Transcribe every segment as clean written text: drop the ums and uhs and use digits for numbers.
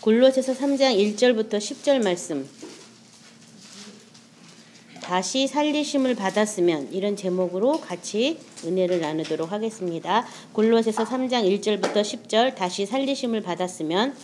골로새서 3장 1절부터 10절 말씀. 다시 살리심을 받았으면, 이런 제목으로 같이 은혜를 나누도록 하겠습니다. 골로새서 3장 1절부터 10절. 다시 살리심을 받았으면.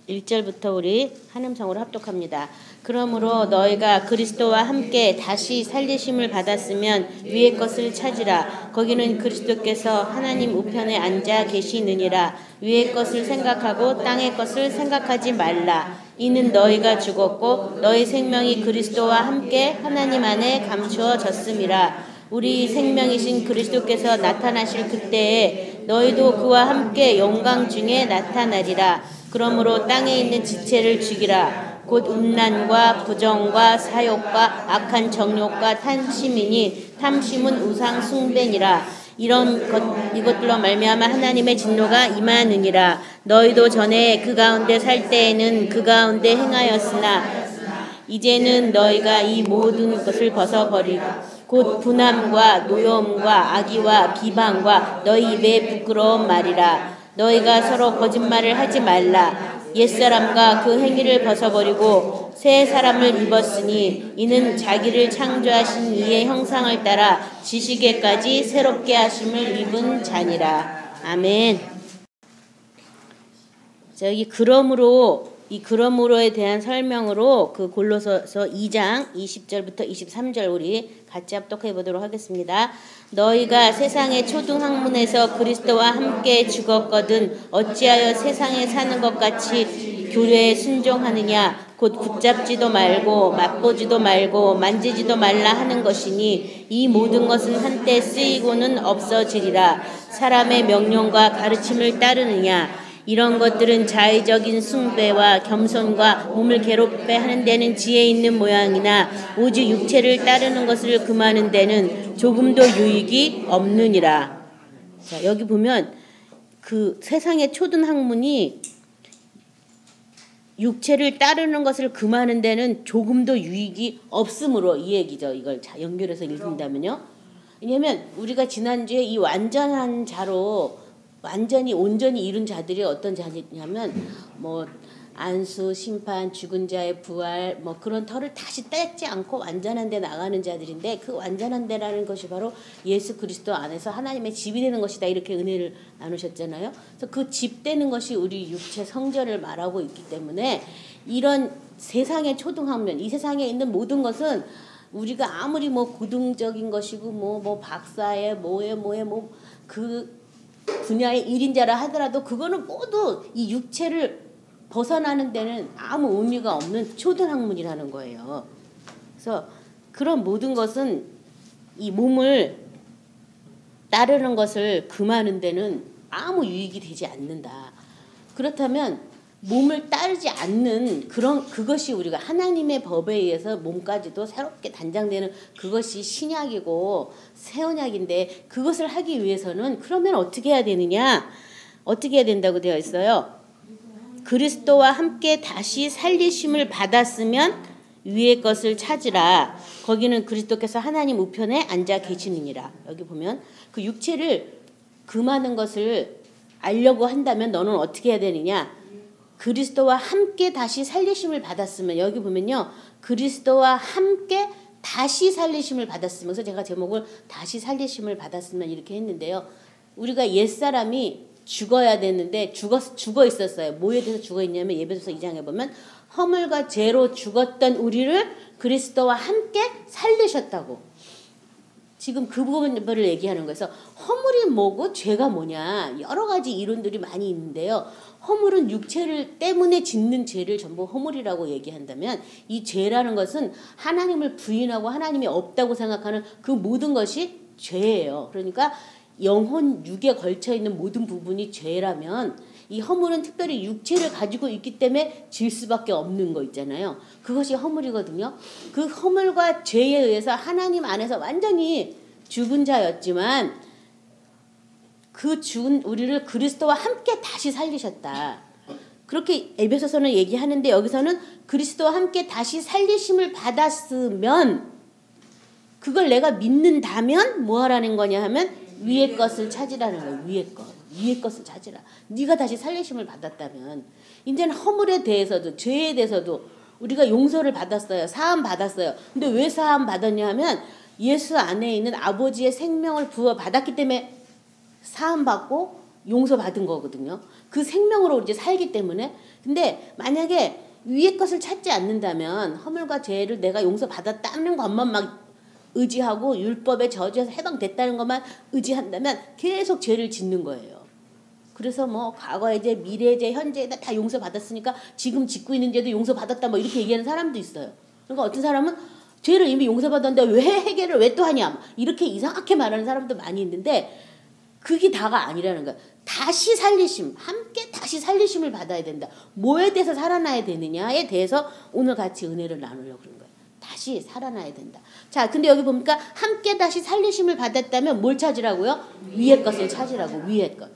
1절부터 우리 한음성으로 합독합니다. 그러므로 너희가 그리스도와 함께 다시 살리심을 받았으면 위의 것을 찾으라. 거기는 그리스도께서 하나님 우편에 앉아 계시느니라. 위의 것을 생각하고 땅의 것을 생각하지 말라. 이는 너희가 죽었고 너희 생명이 그리스도와 함께 하나님 안에 감추어졌음이라. 우리 생명이신 그리스도께서 나타나실 그때에 너희도 그와 함께 영광 중에 나타나리라. 그러므로 땅에 있는 지체를 죽이라. 곧 음란과 부정과 사욕과 악한 정욕과 탐심이니 탐심은 우상 숭배니라. 이것들로 말미암아 하나님의 진노가 임하느니라. 너희도 전에 그 가운데 살 때에는 그 가운데 행하였으나 이제는 너희가 이 모든 것을 벗어버리고 곧 분함과 노여움과 악의와 비방과 너희 입의 부끄러운 말이라. 너희가 서로 거짓말을 하지 말라. 옛사람과 그 행위를 벗어버리고 새 사람을 입었으니 이는 자기를 창조하신 이의 형상을 따라 지식에까지 새롭게 하심을 입은 자니라. 아멘. 자, 여기 그러므로에 대한 설명으로 그 골로새서 2장 20절부터 23절 우리 같이 합독해 보도록 하겠습니다. 너희가 세상의 초등학문에서 그리스도와 함께 죽었거든 어찌하여 세상에 사는 것 같이 교례에 순종하느냐. 곧 붙잡지도 말고 맛보지도 말고 만지지도 말라 하는 것이니 이 모든 것은 한때 쓰이고는 없어지리라. 사람의 명령과 가르침을 따르느냐. 이런 것들은 자의적인 숭배와 겸손과 몸을 괴롭게 하는 데는 지혜 있는 모양이나 오직 육체를 따르는 것을 금하는 데는 조금도 유익이 없느니라. 자, 여기 보면 그 세상의 초등 학문이 육체를 따르는 것을 금하는 데는 조금도 유익이 없으므로, 이 얘기죠. 이걸 연결해서 읽는다면요. 왜냐하면 우리가 지난주에 이 완전한 자로 온전히 이룬 자들이 어떤 자냐면 안수, 심판, 죽은 자의 부활 그런 터를 다시 떼지 않고 완전한 데 나가는 자들인데, 그 완전한 데라는 것이 바로 예수 그리스도 안에서 하나님의 집이 되는 것이다. 이렇게 은혜를 나누셨잖아요. 그래서 그 집 되는 것이 우리 육체 성전을 말하고 있기 때문에 이런 세상의 초등학문, 이 세상에 있는 모든 것은 우리가 아무리 고등적인 것이고 박사에 그 분야의 일인자라 하더라도 그거는 모두 이 육체를 벗어나는 데는 아무 의미가 없는 초등학문이라는 거예요. 그래서 그런 모든 것은 이 몸을 따르는 것을 금하는 데는 아무 유익이 되지 않는다. 그렇다면 몸을 따르지 않는 그것이 우리가 하나님의 법에 의해서 몸까지도 새롭게 단장되는 그것이 신약이고 새 언약인데, 그것을 하기 위해서는 그러면 어떻게 해야 되느냐? 어떻게 해야 된다고 되어 있어요? 그리스도와 함께 다시 살리심을 받았으면 위의 것을 찾으라. 거기는 그리스도께서 하나님 우편에 앉아 계시느니라. 여기 보면 그 육체를 금하는 것을 알려고 한다면 너는 어떻게 해야 되느냐? 그리스도와 함께 다시 살리심을 받았으면, 여기 보면요, 그리스도와 함께 다시 살리심을 받았으면, 그래서 제가 제목을 다시 살리심을 받았으면 이렇게 했는데요. 우리가 옛사람이 죽어야 되는데 죽어 있었어요. 뭐에 대해서 죽어 있냐면 예배소서 2장에 보면 허물과 죄로 죽었던 우리를 그리스도와 함께 살리셨다고. 지금 그 부분을 얘기하는 거예요. 그래서 허물이 뭐고 죄가 뭐냐, 여러 가지 이론들이 많이 있는데요. 허물은 육체를 때문에 짓는 죄를 전부 허물이라고 얘기한다면, 이 죄라는 것은 하나님을 부인하고 하나님이 없다고 생각하는 그 모든 것이 죄예요. 그러니까 영혼, 육에 걸쳐 있는 모든 부분이 죄라면, 이 허물은 특별히 육체를 가지고 있기 때문에 질 수밖에 없는 거 있잖아요. 그것이 허물이거든요. 그 허물과 죄에 의해서 하나님 안에서 완전히 죽은 자였지만 그 죽은 우리를 그리스도와 함께 다시 살리셨다. 그렇게 에베소서는 얘기하는데, 여기서는 그리스도와 함께 다시 살리심을 받았으면, 그걸 내가 믿는다면 뭐 하라는 거냐 하면 위의 것을 찾으라는 거예요. 위의 것. 위의 것을 찾으라. 네가 다시 살리심을 받았다면 이제는 허물에 대해서도 죄에 대해서도 우리가 용서를 받았어요. 사함 받았어요. 근데 왜 사함 받았냐 하면 예수 안에 있는 아버지의 생명을 부어 받았기 때문에 사함 받고 용서 받은 거거든요. 그 생명으로 이제 살기 때문에. 근데 만약에 위의 것을 찾지 않는다면 허물과 죄를 내가 용서 받았다는 것만 막 의지하고 율법의 저주에서 해방됐다는 것만 의지한다면 계속 죄를 짓는 거예요. 그래서 뭐 과거의 죄, 미래의 죄, 현재의 다 용서받았으니까 지금 짓고 있는 죄도 용서받았다 뭐 이렇게 얘기하는 사람도 있어요. 그러니까 어떤 사람은 죄를 이미 용서받았는데 왜 해결을 왜 또 하냐 이렇게 이상하게 말하는 사람도 많이 있는데 그게 다가 아니라는 거야. 다시 살리심, 함께 다시 살리심을 받아야 된다. 뭐에 대해서 살아나야 되느냐에 대해서 오늘 같이 은혜를 나누려고 그런 거예요. 다시 살아나야 된다. 자, 근데 여기 보니까 함께 다시 살리심을 받았다면 뭘 찾으라고요? 위의 것을 찾으라고. 위의 것.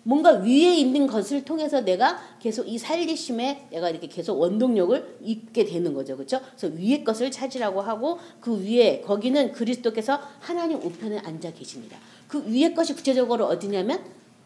뭔가 위에 있는 것을 통해서 내가 계속 이 살리심에 내가 이렇게 계속 원동력을 입게 되는 거죠. 그렇죠? 그래서 위의 것을 찾으라고 하고 그 위에 거기는 그리스도께서 하나님 우편에 앉아 계십니다. 그 위의 것이 구체적으로 어디냐면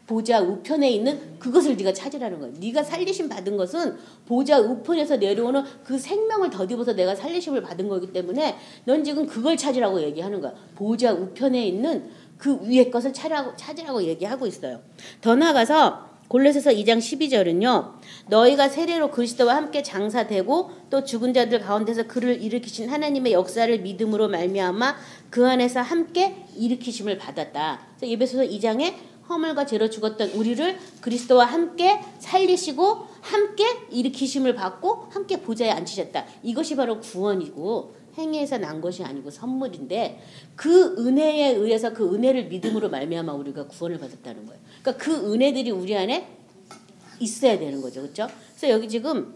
보좌 우편에 있는 그것을 네가 찾으라는 거예요. 네가 살리심 받은 것은 보좌 우편에서 내려오는 그 생명을 덧입어서 내가 살리심을 받은 거기 때문에 넌 지금 그걸 찾으라고 얘기하는 거야. 보좌 우편에 있는 그 위의 것을 찾으라고 얘기하고 있어요. 더 나아가서 골로새서 2장 12절은요. 너희가 세례로 그리스도와 함께 장사되고 또 죽은 자들 가운데서 그를 일으키신 하나님의 역사를 믿음으로 말미암아 그 안에서 함께 일으키심을 받았다. 그래서 에베소서 2장에 허물과 죄로 죽었던 우리를 그리스도와 함께 살리시고 함께 일으키심을 받고 함께 보좌에 앉히셨다. 이것이 바로 구원이고 행위에서 난 것이 아니고 선물인데 그 은혜에 의해서 그 은혜를 믿음으로 말미암아 우리가 구원을 받았다는 거예요. 그러니까 그 은혜들이 우리 안에 있어야 되는 거죠. 그렇죠? 그래서 여기 지금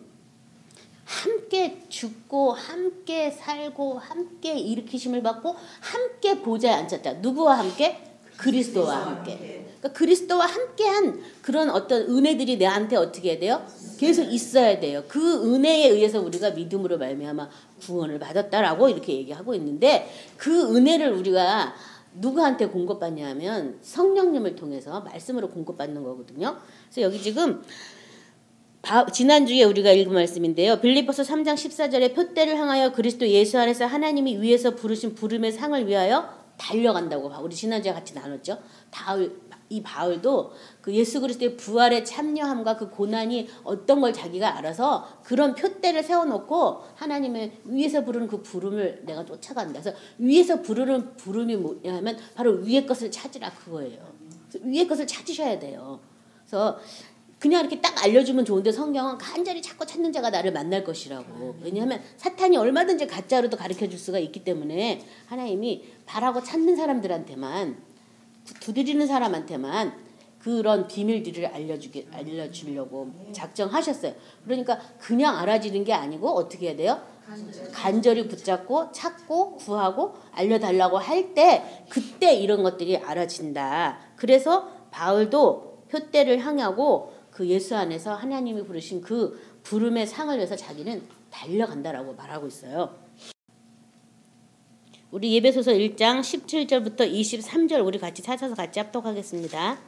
함께 죽고 함께 살고 함께 일으키심을 받고 함께 보좌에 앉았다. 누구와 함께? 그리스도와 함께. 그러니까 그리스도와 함께한 그런 어떤 은혜들이 내한테 어떻게 해야 돼요? 계속 있어야 돼요. 그 은혜에 의해서 우리가 믿음으로 말미암아 구원을 받았다라고 이렇게 얘기하고 있는데 그 은혜를 우리가 누구한테 공급받냐면 성령님을 통해서 말씀으로 공급받는 거거든요. 그래서 여기 지금 지난주에 우리가 읽은 말씀인데요. 빌립보서 3장 14절에 표대를 향하여 그리스도 예수 안에서 하나님이 위에서 부르신 부름의 상을 위하여 달려간다고 우리 지난주에 같이 나눴죠. 이 바울도 그 예수 그리스도의 부활에 참여함과 그 고난이 어떤 걸 자기가 알아서 그런 표대를 세워놓고 하나님의 위에서 부르는 그 부름을 내가 쫓아간다. 그래서 위에서 부르는 부름이 뭐냐면 바로 위의 것을 찾으라 그거예요. 위의 것을 찾으셔야 돼요. 그래서 그냥 이렇게 딱 알려주면 좋은데 성경은 간절히 자꾸 찾는 자가 나를 만날 것이라고. 왜냐하면 사탄이 얼마든지 가짜로도 가르쳐줄 수가 있기 때문에 하나님이 바라고 찾는 사람들한테만 두드리는 사람한테만 그런 비밀들을 알려주려고 작정하셨어요. 그러니까 그냥 알아지는 게 아니고 어떻게 해야 돼요? 간절히 붙잡고 찾고 구하고 알려달라고 할 때 그때 이런 것들이 알아진다. 그래서 바울도 표대를 향하고 그 예수 안에서 하나님이 부르신 그 부름의 상을 위해서 자기는 달려간다라고 말하고 있어요. 우리 예배소서 1장 17절부터 23절 우리 같이 찾아서 같이 합독하겠습니다.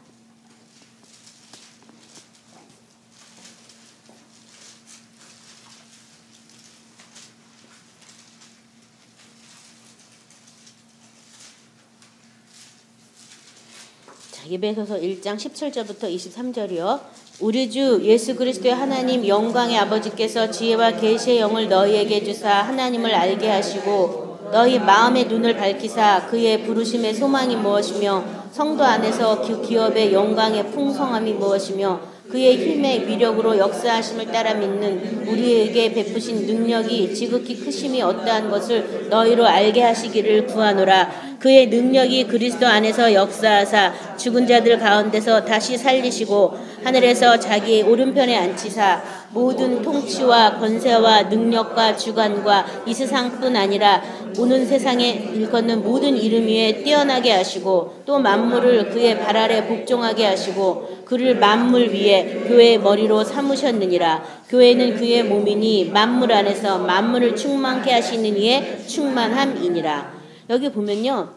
자, 예배소서 1장 17절부터 23절이요. 우리 주 예수 그리스도의 하나님 영광의 아버지께서 지혜와 계시의 영을 너희에게 주사 하나님을 알게 하시고 너희 마음의 눈을 밝히사 그의 부르심의 소망이 무엇이며 성도 안에서 그 기업의 영광의 풍성함이 무엇이며 그의 힘의 위력으로 역사하심을 따라 믿는 우리에게 베푸신 능력이 지극히 크심이 어떠한 것을 너희로 알게 하시기를 구하노라. 그의 능력이 그리스도 안에서 역사하사 죽은 자들 가운데서 다시 살리시고 하늘에서 자기 오른편에 앉히사 모든 통치와 권세와 능력과 주관과 이 세상뿐 아니라 오는 세상에 일컫는 모든 이름 위에 뛰어나게 하시고 또 만물을 그의 발 아래 복종하게 하시고 그를 만물 위에 교회의 머리로 삼으셨느니라. 교회는 그의 몸이니 만물 안에서 만물을 충만케 하시는 이의 충만함이니라. 여기 보면요.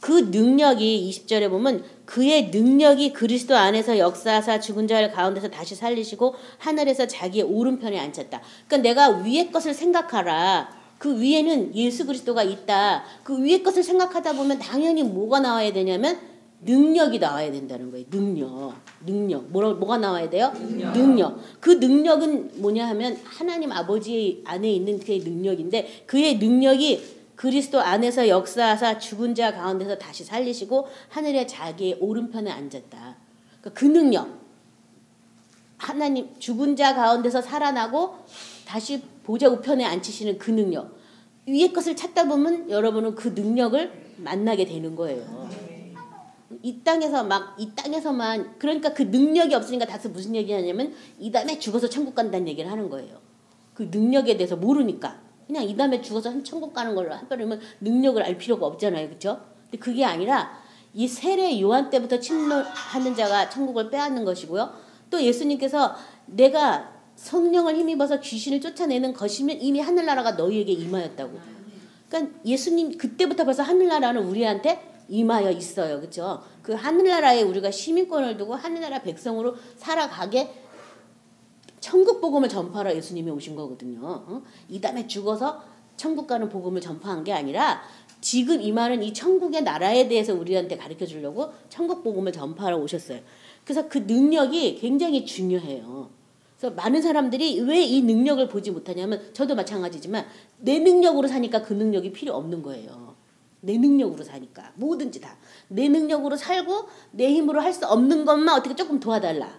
그 능력이 20절에 보면 그의 능력이 그리스도 안에서 역사하사 죽은 자를 가운데서 다시 살리시고 하늘에서 자기의 오른편에 앉혔다. 그러니까 내가 위의 것을 생각하라. 그 위에는 예수 그리스도가 있다. 그 위의 것을 생각하다 보면 당연히 뭐가 나와야 되냐면 능력이 나와야 된다는 거예요. 능력. 뭐가 나와야 돼요? 능력. 그 능력은 뭐냐 하면 하나님 아버지 안에 있는 그의 능력인데 그의 능력이 그리스도 안에서 역사하사 죽은 자 가운데서 다시 살리시고 하늘에 자기의 오른편에 앉았다. 그러니까 그 능력. 하나님 죽은 자 가운데서 살아나고 다시 보좌 우편에 앉히시는 그 능력. 위의 것을 찾다 보면 여러분은 그 능력을 만나게 되는 거예요. 이 땅에서만 그러니까 그 능력이 없으니까 다시 무슨 얘기하냐면 이 다음에 죽어서 천국 간다는 얘기를 하는 거예요. 그 능력에 대해서 모르니까 그냥 이 다음에 죽어서 천국 가는 걸로 한편이면 능력을 알 필요가 없잖아요, 그렇죠? 근데 그게 아니라 이 세례 요한 때부터 침노하는 자가 천국을 빼앗는 것이고요. 또 예수님께서 내가 성령을 힘입어서 귀신을 쫓아내는 것이면 이미 하늘나라가 너희에게 임하였다고. 그러니까 예수님 그때부터 벌써 하늘나라는 우리한테 임하여 있어요. 그렇죠? 그 하늘나라에 우리가 시민권을 두고 하늘나라 백성으로 살아가게 천국 복음을 전파하러 예수님이 오신 거거든요. 이 다음에 죽어서 천국 가는 복음을 전파한 게 아니라 지금 임하는 이 천국의 나라에 대해서 우리한테 가르쳐 주려고 천국 복음을 전파하러 오셨어요. 그래서 그 능력이 굉장히 중요해요. 그래서 많은 사람들이 왜 이 능력을 보지 못하냐면 저도 마찬가지지만 내 능력으로 사니까 그 능력이 필요 없는 거예요. 내 능력으로 사니까 뭐든지 다 내 능력으로 살고 내 힘으로 할 수 없는 것만 어떻게 조금 도와달라.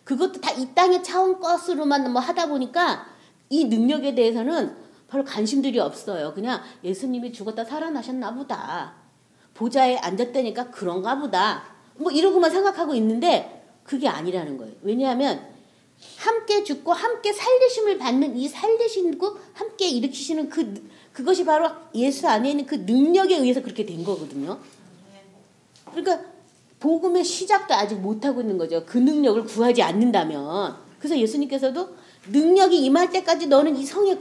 그것도 다 이 땅의 차원 것으로만 뭐 하다 보니까 이 능력에 대해서는 별로 관심들이 없어요. 그냥 예수님이 죽었다 살아나셨나 보다. 보좌에 앉았다니까 그런가 보다. 뭐 이러고만 생각하고 있는데 그게 아니라는 거예요. 왜냐하면 함께 죽고 함께 살리심을 받는 이 살리시고 함께 일으키시는 그것이 바로 예수 안에 있는 그 능력에 의해서 그렇게 된 거거든요. 그러니까 복음의 시작도 아직 못하고 있는 거죠. 그 능력을 구하지 않는다면. 그래서 예수님께서도 능력이 임할 때까지 너는 이 성에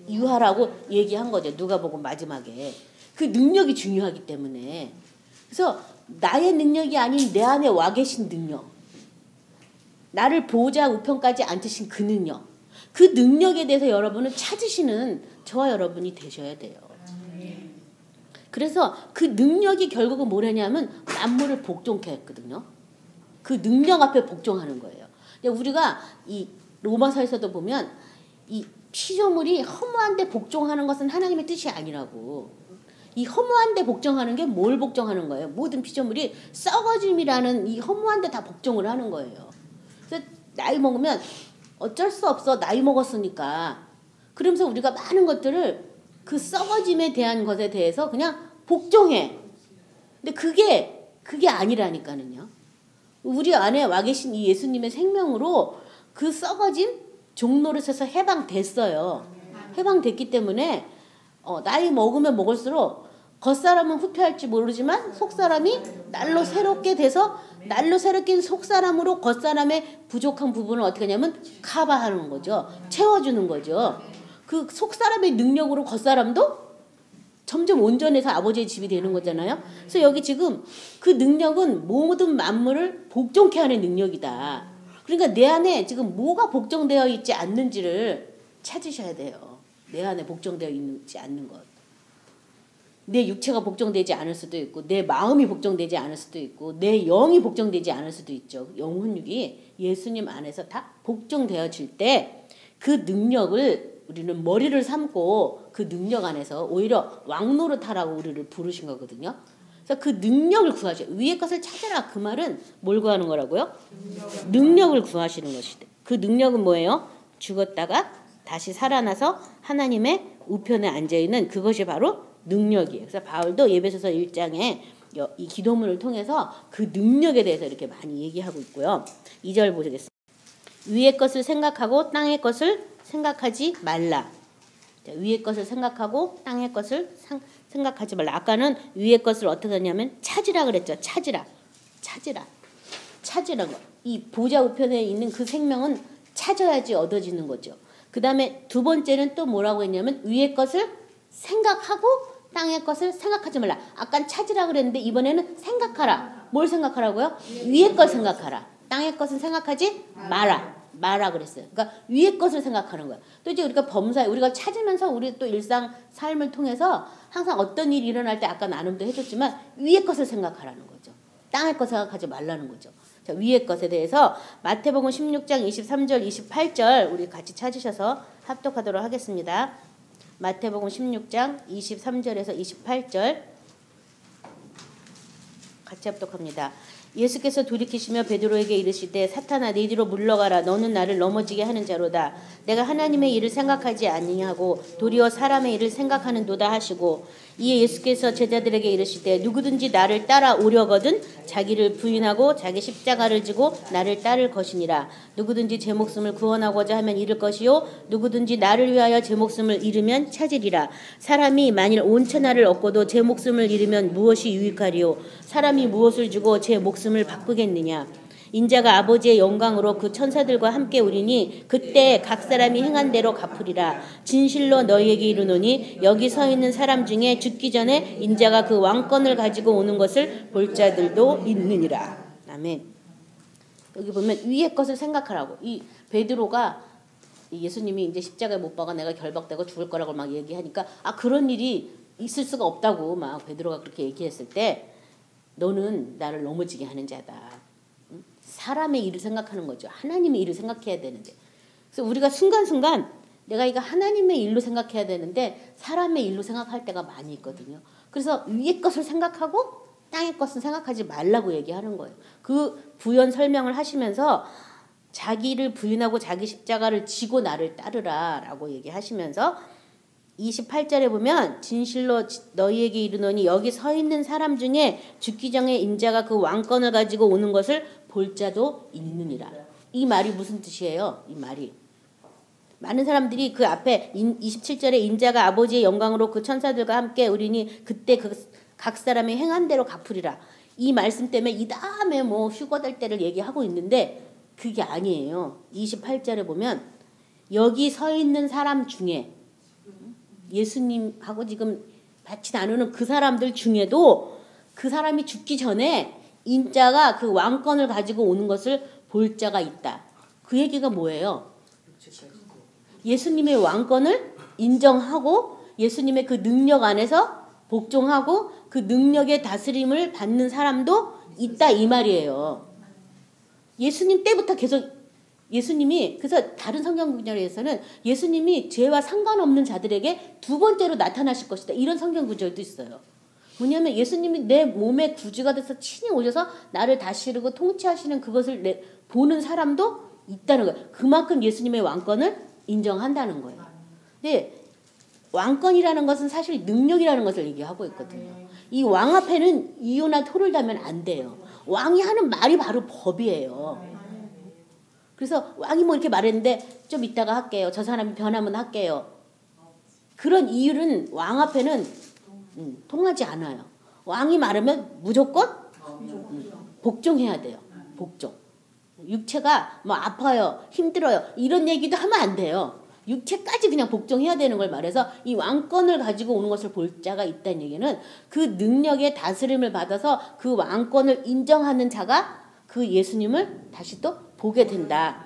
유하라고 얘기한 거죠. 누가복음 마지막에. 그 능력이 중요하기 때문에. 그래서 나의 능력이 아닌 내 안에 와 계신 능력. 나를 보호자 우편까지 앉으신 그 능력. 그 능력에 대해서 여러분은 찾으시는 저와 여러분이 되셔야 돼요. 그래서 그 능력이 결국은 뭐냐면 만물을 복종케 했거든요. 그 능력 앞에 복종하는 거예요. 우리가 이 로마서에서도 보면 이 피조물이 허무한데 복종하는 것은 하나님의 뜻이 아니라고. 이 허무한데 복종하는 게 뭘 복종하는 거예요? 모든 피조물이 썩어짐이라는 이 허무한데 다 복종을 하는 거예요. 그래서 나이 먹으면 어쩔 수 없어. 나이 먹었으니까. 그러면서 우리가 많은 것들을 그 썩어짐에 대한 것에 대해서 그냥 복종해. 근데 그게 아니라니까는요. 우리 안에 와 계신 이 예수님의 생명으로 그 썩어짐 종노릇에서 해방됐어요. 해방됐기 때문에 나이 먹으면 먹을수록 겉사람은 후퇴할지 모르지만 속사람이 날로 새롭게 돼서 날로 새롭게 속사람으로 겉사람의 부족한 부분을 어떻게 하냐면 커버하는 거죠. 채워주는 거죠. 그 속사람의 능력으로 겉사람도 점점 온전해서 아버지의 집이 되는 거잖아요. 그래서 여기 지금 그 능력은 모든 만물을 복종케 하는 능력이다. 그러니까 내 안에 지금 뭐가 복종되어 있지 않는지를 찾으셔야 돼요. 내 안에 복종되어 있지 않는 것. 내 육체가 복종되지 않을 수도 있고 내 마음이 복종되지 않을 수도 있고 내 영이 복종되지 않을 수도 있죠. 영혼육이 예수님 안에서 다 복종되어질 때 그 능력을 우리는 머리를 삼고 그 능력 안에서 오히려 왕노릇하라고 우리를 부르신 거거든요. 그래서 그 능력을 구하셔. 위의 것을 찾아라. 그 말은 뭘 구하는 거라고요? 능력을 구하시는 것이다. 그 능력은 뭐예요? 죽었다가 다시 살아나서 하나님의 우편에 앉아있는 그것이 바로 능력이에요. 그래서 바울도 에베소서 1장에 이 기도문을 통해서 그 능력에 대해서 이렇게 많이 얘기하고 있고요. 2절 보시겠습니다. 위의 것을 생각하고 땅의 것을 생각하지 말라. 자, 위의 것을 생각하고 땅의 것을 생각하지 말라. 아까는 위의 것을 어떻게 하냐면 찾으라 그랬죠. 찾으라 거. 이 보좌 우편에 있는 그 생명은 찾아야지 얻어지는 거죠. 그 다음에 두 번째는 또 뭐라고 했냐면 위의 것을 생각하고 땅의 것을 생각하지 말라. 아까 찾으라 그랬는데 이번에는 생각하라. 뭘 생각하라고요? 위의 걸 생각하라. 땅의 것은 생각하지 마라 그랬어요. 그러니까 위의 것을 생각하는 거야. 또 이제 우리가 범사에 우리가 찾으면서 우리 또 일상 삶을 통해서 항상 어떤 일이 일어날 때 아까 나눔도 해줬지만 위의 것을 생각하라는 거죠. 땅의 것 생각하지 말라는 거죠. 자, 위의 것에 대해서 마태복음 16장 23절 28절 우리 같이 찾으셔서 합독하도록 하겠습니다. 마태복음 16장 23절에서 28절 같이 합독합니다. 예수께서 돌이키시며 베드로에게 이르시되 사탄아 네 뒤로 물러가라. 너는 나를 넘어지게 하는 자로다. 내가 하나님의 일을 생각하지 아니하고 도리어 사람의 일을 생각하는도다 하시고 이에 예수께서 제자들에게 이르시되 누구든지 나를 따라오려거든 자기를 부인하고 자기 십자가를 지고 나를 따를 것이니라. 누구든지 제 목숨을 구원하고자 하면 잃을 것이요 누구든지 나를 위하여 제 목숨을 잃으면 찾으리라. 사람이 만일 온 천하를 얻고도 제 목숨을 잃으면 무엇이 유익하리요. 사람이 무엇을 주고 제 목숨을 바꾸겠느냐. 인자가 아버지의 영광으로 그 천사들과 함께 오리니 그때 각 사람이 행한 대로 갚으리라. 진실로 너희에게 이르노니 여기 서 있는 사람 중에 죽기 전에 인자가 그 왕권을 가지고 오는 것을 볼 자들도 있느니라. 아멘. 여기 보면 위의 것을 생각하라고. 이 베드로가 예수님이 이제 십자가에 못 박아 내가 결박되고 죽을 거라고 막 얘기하니까 그런 일이 있을 수가 없다고 막 베드로가 그렇게 얘기했을 때 너는 나를 넘어지게 하는 자다. 사람의 일을 생각하는 거죠. 하나님의 일을 생각해야 되는데. 그래서 우리가 순간순간 내가 이거 하나님의 일로 생각해야 되는데 사람의 일로 생각할 때가 많이 있거든요. 그래서 위의 것을 생각하고 땅의 것은 생각하지 말라고 얘기하는 거예요. 그 부연 설명을 하시면서 자기를 부인하고 자기 십자가를 지고 나를 따르라 라고 얘기하시면서 28절에 보면 진실로 너희에게 이르노니 여기 서 있는 사람 중에 죽기 전에 인자가 그 왕권을 가지고 오는 것을 볼 자도 있느니라. 이 말이 무슨 뜻이에요? 이 말이 많은 사람들이 그 앞에 27절에 인자가 아버지의 영광으로 그 천사들과 함께 오리니 그때 각 사람이 행한 대로 갚으리라. 이 말씀 때문에 이 다음에 뭐 휴거될 때를 얘기하고 있는데 그게 아니에요. 28절에 보면 여기 서 있는 사람 중에 예수님하고 지금 같이 나누는 그 사람들 중에도 그 사람이 죽기 전에 인자가 그 왕권을 가지고 오는 것을 볼 자가 있다. 그 얘기가 뭐예요? 예수님의 왕권을 인정하고 예수님의 그 능력 안에서 복종하고 그 능력의 다스림을 받는 사람도 있다 이 말이에요. 예수님 때부터 계속 예수님이 그래서 다른 성경 구절에서는 예수님이 죄와 상관없는 자들에게 두 번째로 나타나실 것이다. 이런 성경 구절도 있어요. 뭐냐면 예수님이 내 몸의 구주가 돼서 친히 오셔서 나를 다스리고 통치하시는 그것을 보는 사람도 있다는 거예요. 그만큼 예수님의 왕권을 인정한다는 거예요. 근데 왕권이라는 것은 사실 능력이라는 것을 얘기하고 있거든요. 이 왕 앞에는 이유나 토를 달면 안 돼요. 왕이 하는 말이 바로 법이에요. 그래서 왕이 뭐 이렇게 말했는데 좀 이따가 할게요. 저 사람이 변하면 할게요. 그런 이유는 왕 앞에는 통하지 않아요. 왕이 말하면 무조건 복종해야 돼요. 복종. 육체가 뭐 아파요. 힘들어요. 이런 얘기도 하면 안 돼요. 육체까지 그냥 복종해야 되는 걸 말해서 이 왕권을 가지고 오는 것을 볼 자가 있다는 얘기는 그 능력의 다스림을 받아서 그 왕권을 인정하는 자가 그 예수님을 다시 또 보게 된다.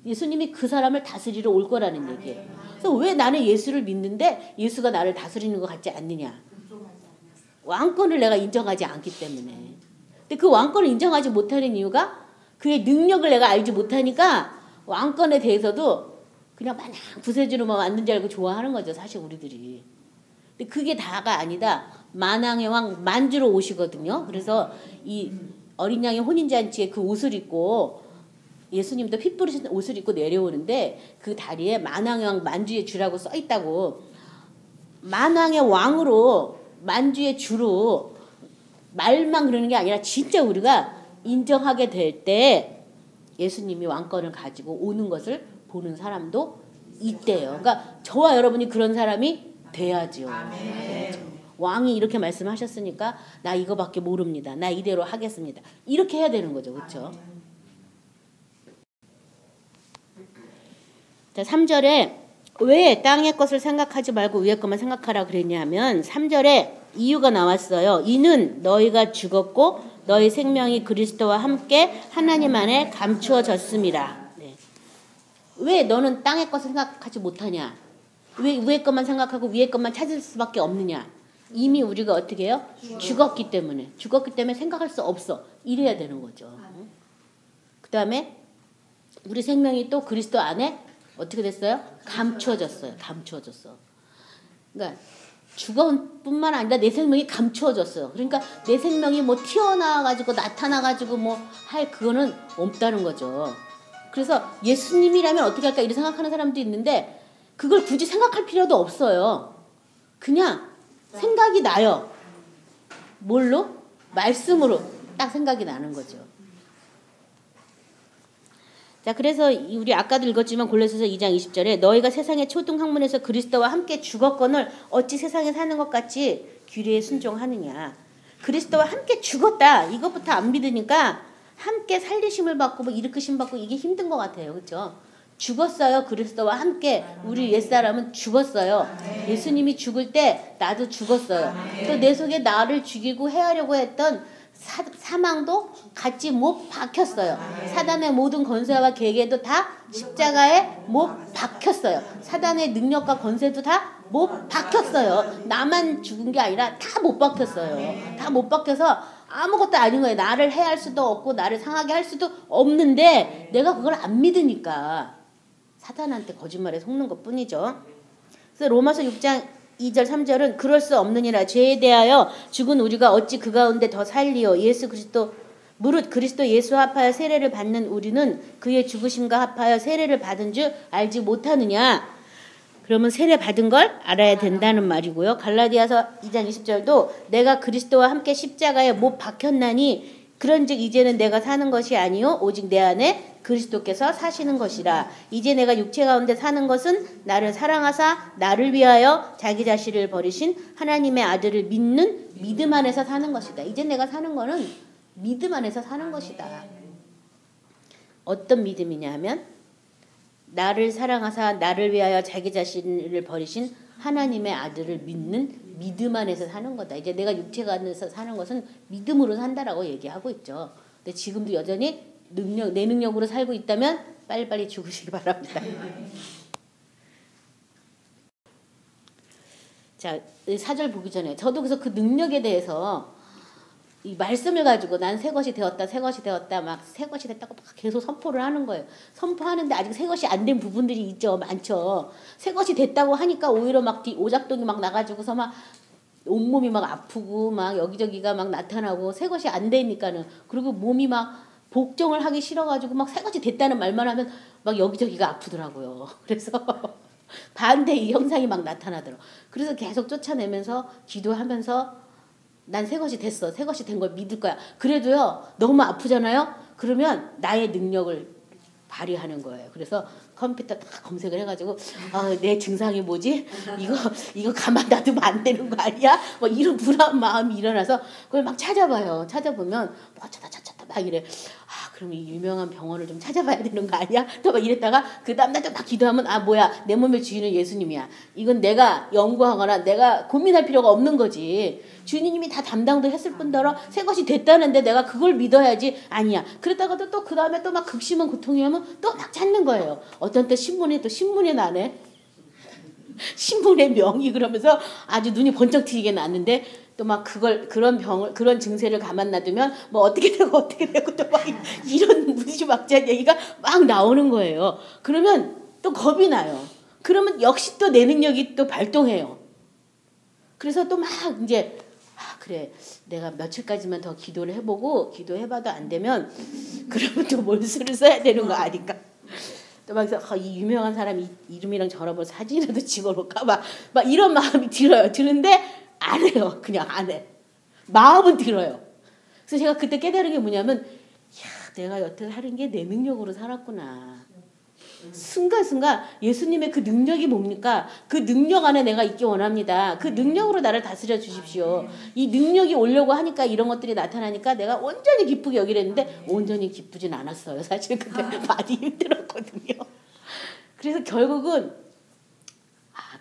예수님이 그 사람을 다스리러 올 거라는 얘기예요. 그래서 왜 나는 예수를 믿는데 예수가 나를 다스리는 것 같지 않느냐. 왕권을 내가 인정하지 않기 때문에. 근데 그 왕권을 인정하지 못하는 이유가 그의 능력을 내가 알지 못하니까 왕권에 대해서도 그냥 마냥 부세주로만 만든 줄 알고 좋아하는 거죠. 사실 우리들이. 근데 그게 다가 아니다. 만왕의 왕 만주로 오시거든요. 그래서 이 어린 양의 혼인잔치에 그 옷을 입고 예수님도 피 뿌리신 옷을 입고 내려오는데 그 다리에 만왕의 왕 만주의 주라고 써 있다고. 만왕의 왕으로 만주의 주로 말만 그러는 게 아니라 진짜 우리가 인정하게 될 때 예수님이 왕권을 가지고 오는 것을 보는 사람도 있대요. 그러니까 저와 여러분이 그런 사람이 돼야죠. 왕이 이렇게 말씀하셨으니까 나 이거밖에 모릅니다. 나 이대로 하겠습니다. 이렇게 해야 되는 거죠. 그렇죠? 자, 3절에 왜 땅의 것을 생각하지 말고 위의 것만 생각하라 그랬냐면 3절에 이유가 나왔어요. 이는 너희가 죽었고 너희 생명이 그리스도와 함께 하나님 안에 감추어졌음이라. 네. 왜 너는 땅의 것을 생각하지 못하냐? 왜 위의 것만 생각하고 위의 것만 찾을 수밖에 없느냐? 이미 우리가 어떻게 해요? 죽었기 때문에 생각할 수 없어. 이래야 되는 거죠. 그 다음에 우리 생명이 또 그리스도 안에 어떻게 됐어요? 감추어졌어요. 그러니까 죽은 뿐만 아니라 내 생명이 감추어졌어요. 그러니까 내 생명이 뭐 튀어나와가지고 나타나가지고 뭐 할 그거는 없다는 거죠. 그래서 예수님이라면 어떻게 할까 이렇게 생각하는 사람도 있는데 그걸 굳이 생각할 필요도 없어요. 그냥 생각이 나요. 뭘로? 말씀으로 딱 생각이 나는 거죠. 자, 그래서 우리 아까도 읽었지만 골로새서 2장 20절에 너희가 세상의 초등 학문에서 그리스도와 함께 죽었거늘 어찌 세상에 사는 것 같이 규례에 순종하느냐. 그리스도와 함께 죽었다. 이것부터 안 믿으니까 함께 살리심을 받고 뭐 일으키심 받고 이게 힘든 것 같아요. 그렇죠? 죽었어요. 그리스도와 함께 우리 옛사람은 죽었어요. 예수님이 죽을 때 나도 죽었어요. 또 내 속에 나를 죽이고 해하려고 했던 사망도 같이 못 박혔어요. 사단의 모든 권세와 계계도 다 십자가에 못 박혔어요. 사단의 능력과 권세도 다 못 박혔어요. 나만 죽은 게 아니라 다 못 박혔어요. 다 못 박혀서 아무것도 아닌 거예요. 나를 해할 수도 없고 나를 상하게 할 수도 없는데 내가 그걸 안 믿으니까 사단한테 거짓말에 속는 것뿐이죠. 그래서 로마서 6장 2절 3절은 그럴 수 없느니라. 죄에 대하여 죽은 우리가 어찌 그 가운데 더 살리요. 예수 그리스도 무릇 그리스도 예수 합하여 세례를 받는 우리는 그의 죽으심과 합하여 세례를 받은 줄 알지 못하느냐. 그러면 세례 받은 걸 알아야 된다는 말이고요. 갈라디아서 2장 20절도 내가 그리스도와 함께 십자가에 못 박혔나니 그런즉 이제는 내가 사는 것이 아니요 오직 내 안에 그리스도께서 사시는 것이라. 이제 내가 육체 가운데 사는 것은 나를 사랑하사 나를 위하여 자기 자신을 버리신 하나님의 아들을 믿는 믿음 안에서 사는 것이다. 이제 내가 사는 거는 믿음 안에서 사는 것이다. 어떤 믿음이냐 하면 나를 사랑하사 나를 위하여 자기 자신을 버리신 하나님의 아들을 믿는 믿음 안에서 사는 거다. 이제 내가 육체가 안에서 사는 것은 믿음으로 산다라고 얘기하고 있죠. 근데 지금도 여전히 내 능력으로 살고 있다면 빨리빨리 죽으시기 바랍니다. 자, 4절 보기 전에 저도 그래서 그 능력에 대해서 이 말씀을 가지고 난 새 것이 되었다 막 새 것이 됐다고 막 계속 선포를 하는 거예요. 선포하는데 아직 새 것이 안 된 부분들이 있죠. 많죠. 새 것이 됐다고 하니까 오히려 막 오작동이 막 나가지고서 막 온몸이 막 아프고 막 여기저기가 막 나타나고 새 것이 안 되니까는 그리고 몸이 막 복종을 하기 싫어가지고 막 새 것이 됐다는 말만 하면 막 여기저기가 아프더라고요. 그래서 반대 이 형상이 막 나타나더라고요. 그래서 계속 쫓아내면서 기도하면서 난 새 것이 됐어. 새 것이 된 걸 믿을 거야. 그래도요. 너무 아프잖아요. 그러면 나의 능력을 발휘하는 거예요. 그래서 컴퓨터 딱 검색을 해가지고 내 증상이 뭐지? 이거 가만 놔두면 안 되는 거 아니야? 뭐 이런 불안 마음이 일어나서 그걸 막 찾아봐요. 찾아보면 뭐 찾다 막 이래. 그럼 이 유명한 병원을 좀 찾아봐야 되는 거 아니야? 또 막 이랬다가 그 다음날 막 기도하면 뭐야 내 몸의 주인은 예수님이야. 이건 내가 연구하거나 내가 고민할 필요가 없는 거지. 주님이 다 담당도 했을 뿐더러 새 것이 됐다는데 내가 그걸 믿어야지. 아니야. 그랬다가도 또 그 다음에 또 막 극심한 고통이 오면 또 막 찾는 거예요. 어떤 때 신문에 나네. 신문의 명이 그러면서 아주 눈이 번쩍 튀게 났는데 또 막 그런 증세를 가만 놔두면 뭐 어떻게 되고 또 막 이런 무지막지한 얘기가 막 나오는 거예요. 그러면 또 겁이 나요. 그러면 역시 또 내 능력이 또 발동해요. 그래서 또 막 이제 그래 내가 며칠까지만 더 기도를 해보고 기도해봐도 안 되면 그러면 또 몰수를 써야 되는 거 아닌가. 또 막 이 유명한 사람 이름이랑 전화번호 사진이라도 찍어놓을까 막 이런 마음이 들어요. 드는데 안 해요. 그냥 안 해. 마음은 들어요. 그래서 제가 그때 깨달은 게 뭐냐면 내가 여태 하는 게 내 능력으로 살았구나. 순간순간 예수님의 그 능력이 뭡니까? 그 능력 안에 내가 있기 원합니다. 그 능력으로 나를 다스려 주십시오. 이 능력이 오려고 하니까 이런 것들이 나타나니까 내가 온전히 기쁘게 여기랬는데 온전히 기쁘진 않았어요. 사실 그때 많이 힘들었거든요. 그래서 결국은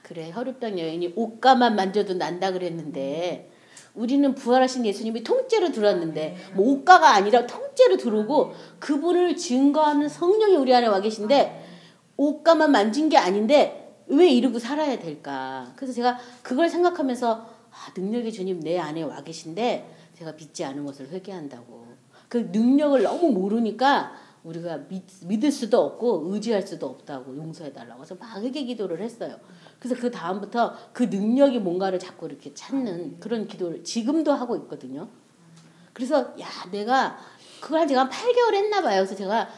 그래 혈육당 여인이 옷가만 만져도 난다 그랬는데 우리는 부활하신 예수님이 통째로 들어왔는데 뭐 옷가가 아니라 통째로 들어오고 그분을 증거하는 성령이 우리 안에 와 계신데 옷가만 만진 게 아닌데 왜 이러고 살아야 될까? 그래서 제가 그걸 생각하면서 능력의 주님 내 안에 와 계신데 제가 믿지 않은 것을 회개한다고. 그 능력을 너무 모르니까 우리가 믿을 수도 없고 의지할 수도 없다고 용서해달라고 해서 막 회개 기도를 했어요. 그래서 그 다음부터 그 능력이 뭔가를 자꾸 이렇게 찾는 그런 기도를 지금도 하고 있거든요. 그래서 내가 그걸 제가 한 8개월 했나 봐요. 그래서 제가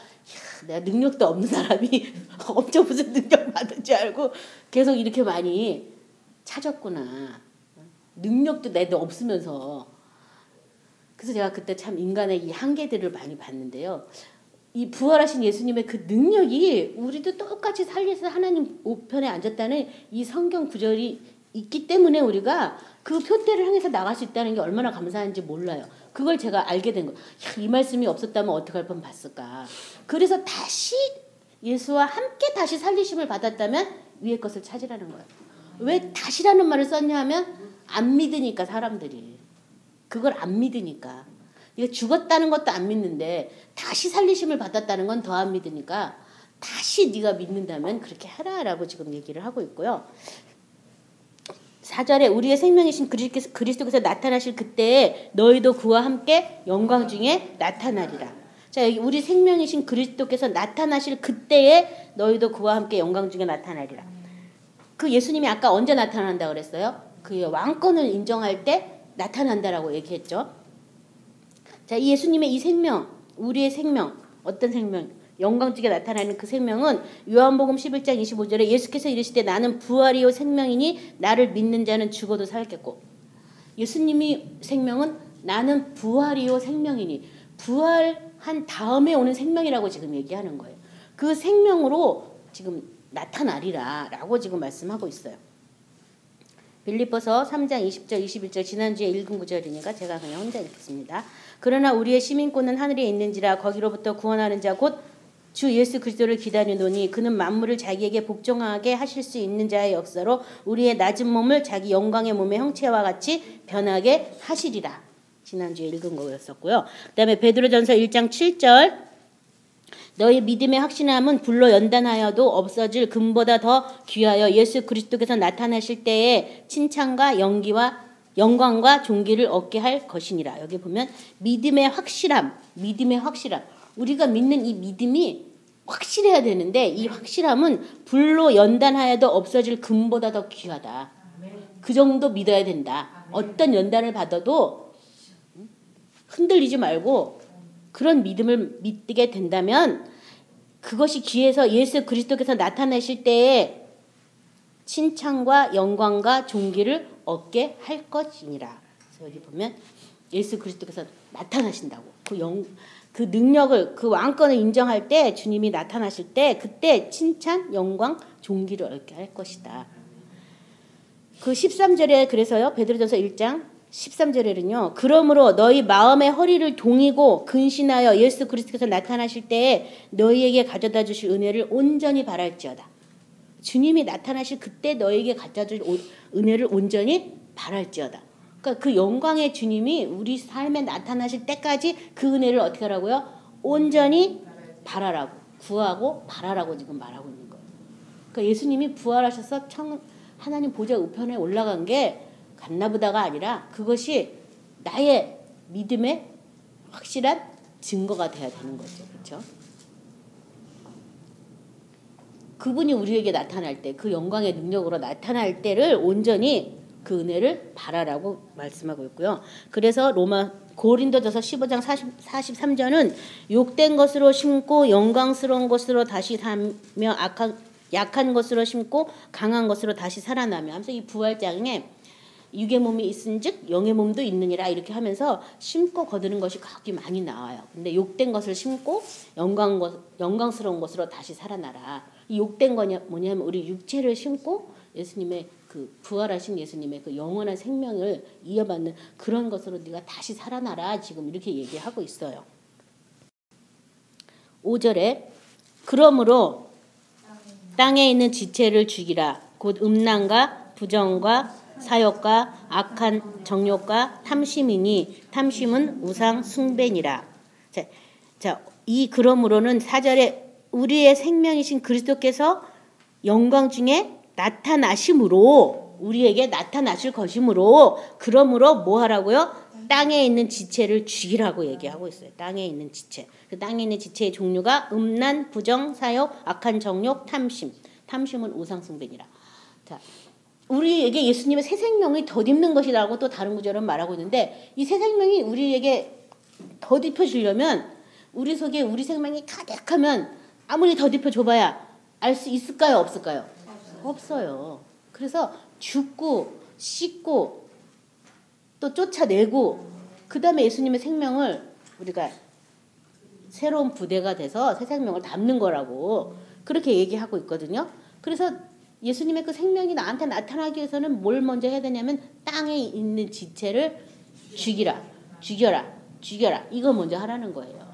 내가 능력도 없는 사람이 엄청 무슨 능력 받은 줄 알고 계속 이렇게 많이 찾았구나. 능력도 내도 없으면서. 그래서 제가 그때 참 인간의 이 한계들을 많이 봤는데요. 이 부활하신 예수님의 그 능력이 우리도 똑같이 살려서 하나님 우편에 앉았다는 이 성경 구절이 있기 때문에 우리가 그 표대를 향해서 나갈 수 있다는 게 얼마나 감사한지 몰라요. 그걸 제가 알게 된 거예요. 이 말씀이 없었다면 어떻게 할 뻔봤을까. 그래서 다시 예수와 함께 다시 살리심을 받았다면 위의 것을 찾으라는 거예요. 왜 다시라는 말을 썼냐 하면 안 믿으니까 사람들이. 그걸 안 믿으니까. 네가 죽었다는 것도 안 믿는데 다시 살리심을 받았다는 건 더 안 믿으니까 다시 네가 믿는다면 그렇게 하라라고 지금 얘기를 하고 있고요. 4절에 우리의 생명이신 그리스도께서 나타나실 그때에 너희도 그와 함께 영광 중에 나타나리라. 자, 여기 우리 생명이신 그리스도께서 나타나실 그때에 너희도 그와 함께 영광 중에 나타나리라. 그 예수님이 아까 언제 나타난다고 그랬어요? 그 왕권을 인정할 때 나타난다라고 얘기했죠. 자, 이 예수님의 이 생명, 우리의 생명, 어떤 생명? 영광중에 나타나는 그 생명은 요한복음 11장 25절에 예수께서 이르시되 나는 부활이요 생명이니 나를 믿는 자는 죽어도 살겠고. 예수님이 생명은 나는 부활이요 생명이니 부활한 다음에 오는 생명이라고 지금 얘기하는 거예요. 그 생명으로 지금 나타나리라 라고 지금 말씀하고 있어요. 빌립보서 3장 20절 21절 지난주에 읽은 구절이니까 제가 그냥 혼자 읽겠습니다. 그러나 우리의 시민권은 하늘에 있는지라 거기로부터 구원하는 자 곧 주 예수 그리스도를 기다리노니 그는 만물을 자기에게 복종하게 하실 수 있는 자의 역사로 우리의 낮은 몸을 자기 영광의 몸의 형체와 같이 변하게 하시리라. 지난주에 읽은 거였었고요. 그 다음에 베드로전서 1장 7절 너희 믿음의 확신함은 불로 연단하여도 없어질 금보다 더 귀하여 예수 그리스도께서 나타나실 때에 칭찬과 영광과 존귀를 얻게 할 것이니라. 여기 보면 믿음의 확실함. 우리가 믿는 이 믿음이 확실해야 되는데 이 확실함은 불로 연단하여도 없어질 금보다 더 귀하다. 그 정도 믿어야 된다. 어떤 연단을 받아도 흔들리지 말고 그런 믿음을 믿게 된다면 그것이 귀해서 예수 그리스도께서 나타나실 때에 칭찬과 영광과 존귀를 얻게 할 것이니라. 그래서 여기 보면 예수 그리스도께서 나타나신다고. 그 능력을 그 왕권을 인정할 때 주님이 나타나실 때 그때 칭찬, 영광, 존귀를 얻게 할 것이다. 그 13절에 그래서요. 베드로전서 1장 13절에는요. 그러므로 너희 마음의 허리를 동이고 근신하여 예수 그리스도께서 나타나실 때에 너희에게 가져다 주실 은혜를 온전히 바랄지어다. 주님이 나타나실 그때 너희에게 가져다 줄 은혜를 온전히 바랄지어다. 그러니까 그 영광의 주님이 우리 삶에 나타나실 때까지 그 은혜를 어떻게 하라고요? 온전히 바라라고. 구하고 바라라고 지금 말하고 있는 거예요. 그러니까 예수님이 부활하셔서 하나님 보좌 우편에 올라간 게 갔나보다가 아니라 그것이 나의 믿음의 확실한 증거가 돼야 되는 거죠. 그렇죠? 그분이 우리에게 나타날 때 그 영광의 능력으로 나타날 때를 온전히 그 은혜를 바라라고 말씀하고 있고요. 그래서 고린도전서 15장 43절은 욕된 것으로 심고 영광스러운 것으로 다시 사며 약한 것으로 심고 강한 것으로 다시 살아나며 하면서 이 부활장에 육의 몸이 있은즉 영의 몸도 있느니라 이렇게 하면서 심고 거두는 것이 거기 많이 나와요. 근데 욕된 것을 심고 영광스러운 것으로 다시 살아나라. 이 욕된 거냐 뭐냐면 우리 육체를 심고 예수님의 그 부활하신 예수님의 그 영원한 생명을 이어받는 그런 것으로 네가 다시 살아나라 지금 이렇게 얘기하고 있어요. 5절에 그러므로 땅에 있는 지체를 죽이라 곧 음란과 부정과 사욕과 악한 정욕과 탐심이니 탐심은 우상 숭배니라. 이 그러므로는 4절에 우리의 생명이신 그리스도께서 영광 중에 나타나심으로 우리에게 나타나실 것이므로 그러므로 뭐 하라고요? 땅에 있는 지체를 죽이라고 얘기하고 있어요. 땅에 있는 지체. 그 땅에 있는 지체의 종류가 음란, 부정, 사욕, 악한 정욕, 탐심. 탐심은 우상 숭배니라. 자, 우리에게 예수님의 새 생명이 덧입는 것이라고 또 다른 구절은 말하고 있는데 이 새 생명이 우리에게 덧입혀지려면 우리 속에 우리 생명이 가득하면 아무리 덧입혀 줘봐야 알 수 있을까요? 없을까요? 없어요. 그래서 죽고 씻고 또 쫓아내고 그 다음에 예수님의 생명을 우리가 새로운 부대가 돼서 새 생명을 담는 거라고 그렇게 얘기하고 있거든요. 그래서 예수님의 그 생명이 나한테 나타나기 위해서는 뭘 먼저 해야 되냐면 땅에 있는 지체를 죽여라 이거 먼저 하라는 거예요.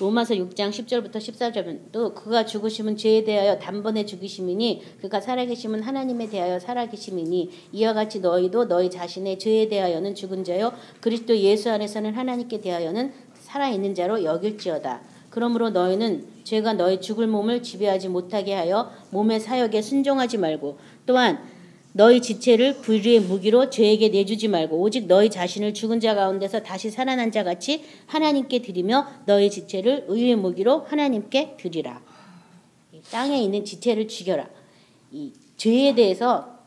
로마서 6장 10절부터 14절은 또 그가 죽으심은 죄에 대하여 단번에 죽으심이니 그가 살아계심은 하나님에 대하여 살아계심이니 이와 같이 너희도 너희 자신의 죄에 대하여는 죽은 자요 그리스도 예수 안에서는 하나님께 대하여는 살아있는 자로 여길지어다. 그러므로 너희는 죄가 너희 죽을 몸을 지배하지 못하게 하여 몸의 사욕에 순종하지 말고 또한 너희 지체를 불의의 무기로 죄에게 내주지 말고 오직 너희 자신을 죽은 자 가운데서 다시 살아난 자 같이 하나님께 드리며 너희 지체를 의의 무기로 하나님께 드리라. 이 땅에 있는 지체를 죽여라. 이 죄에 대해서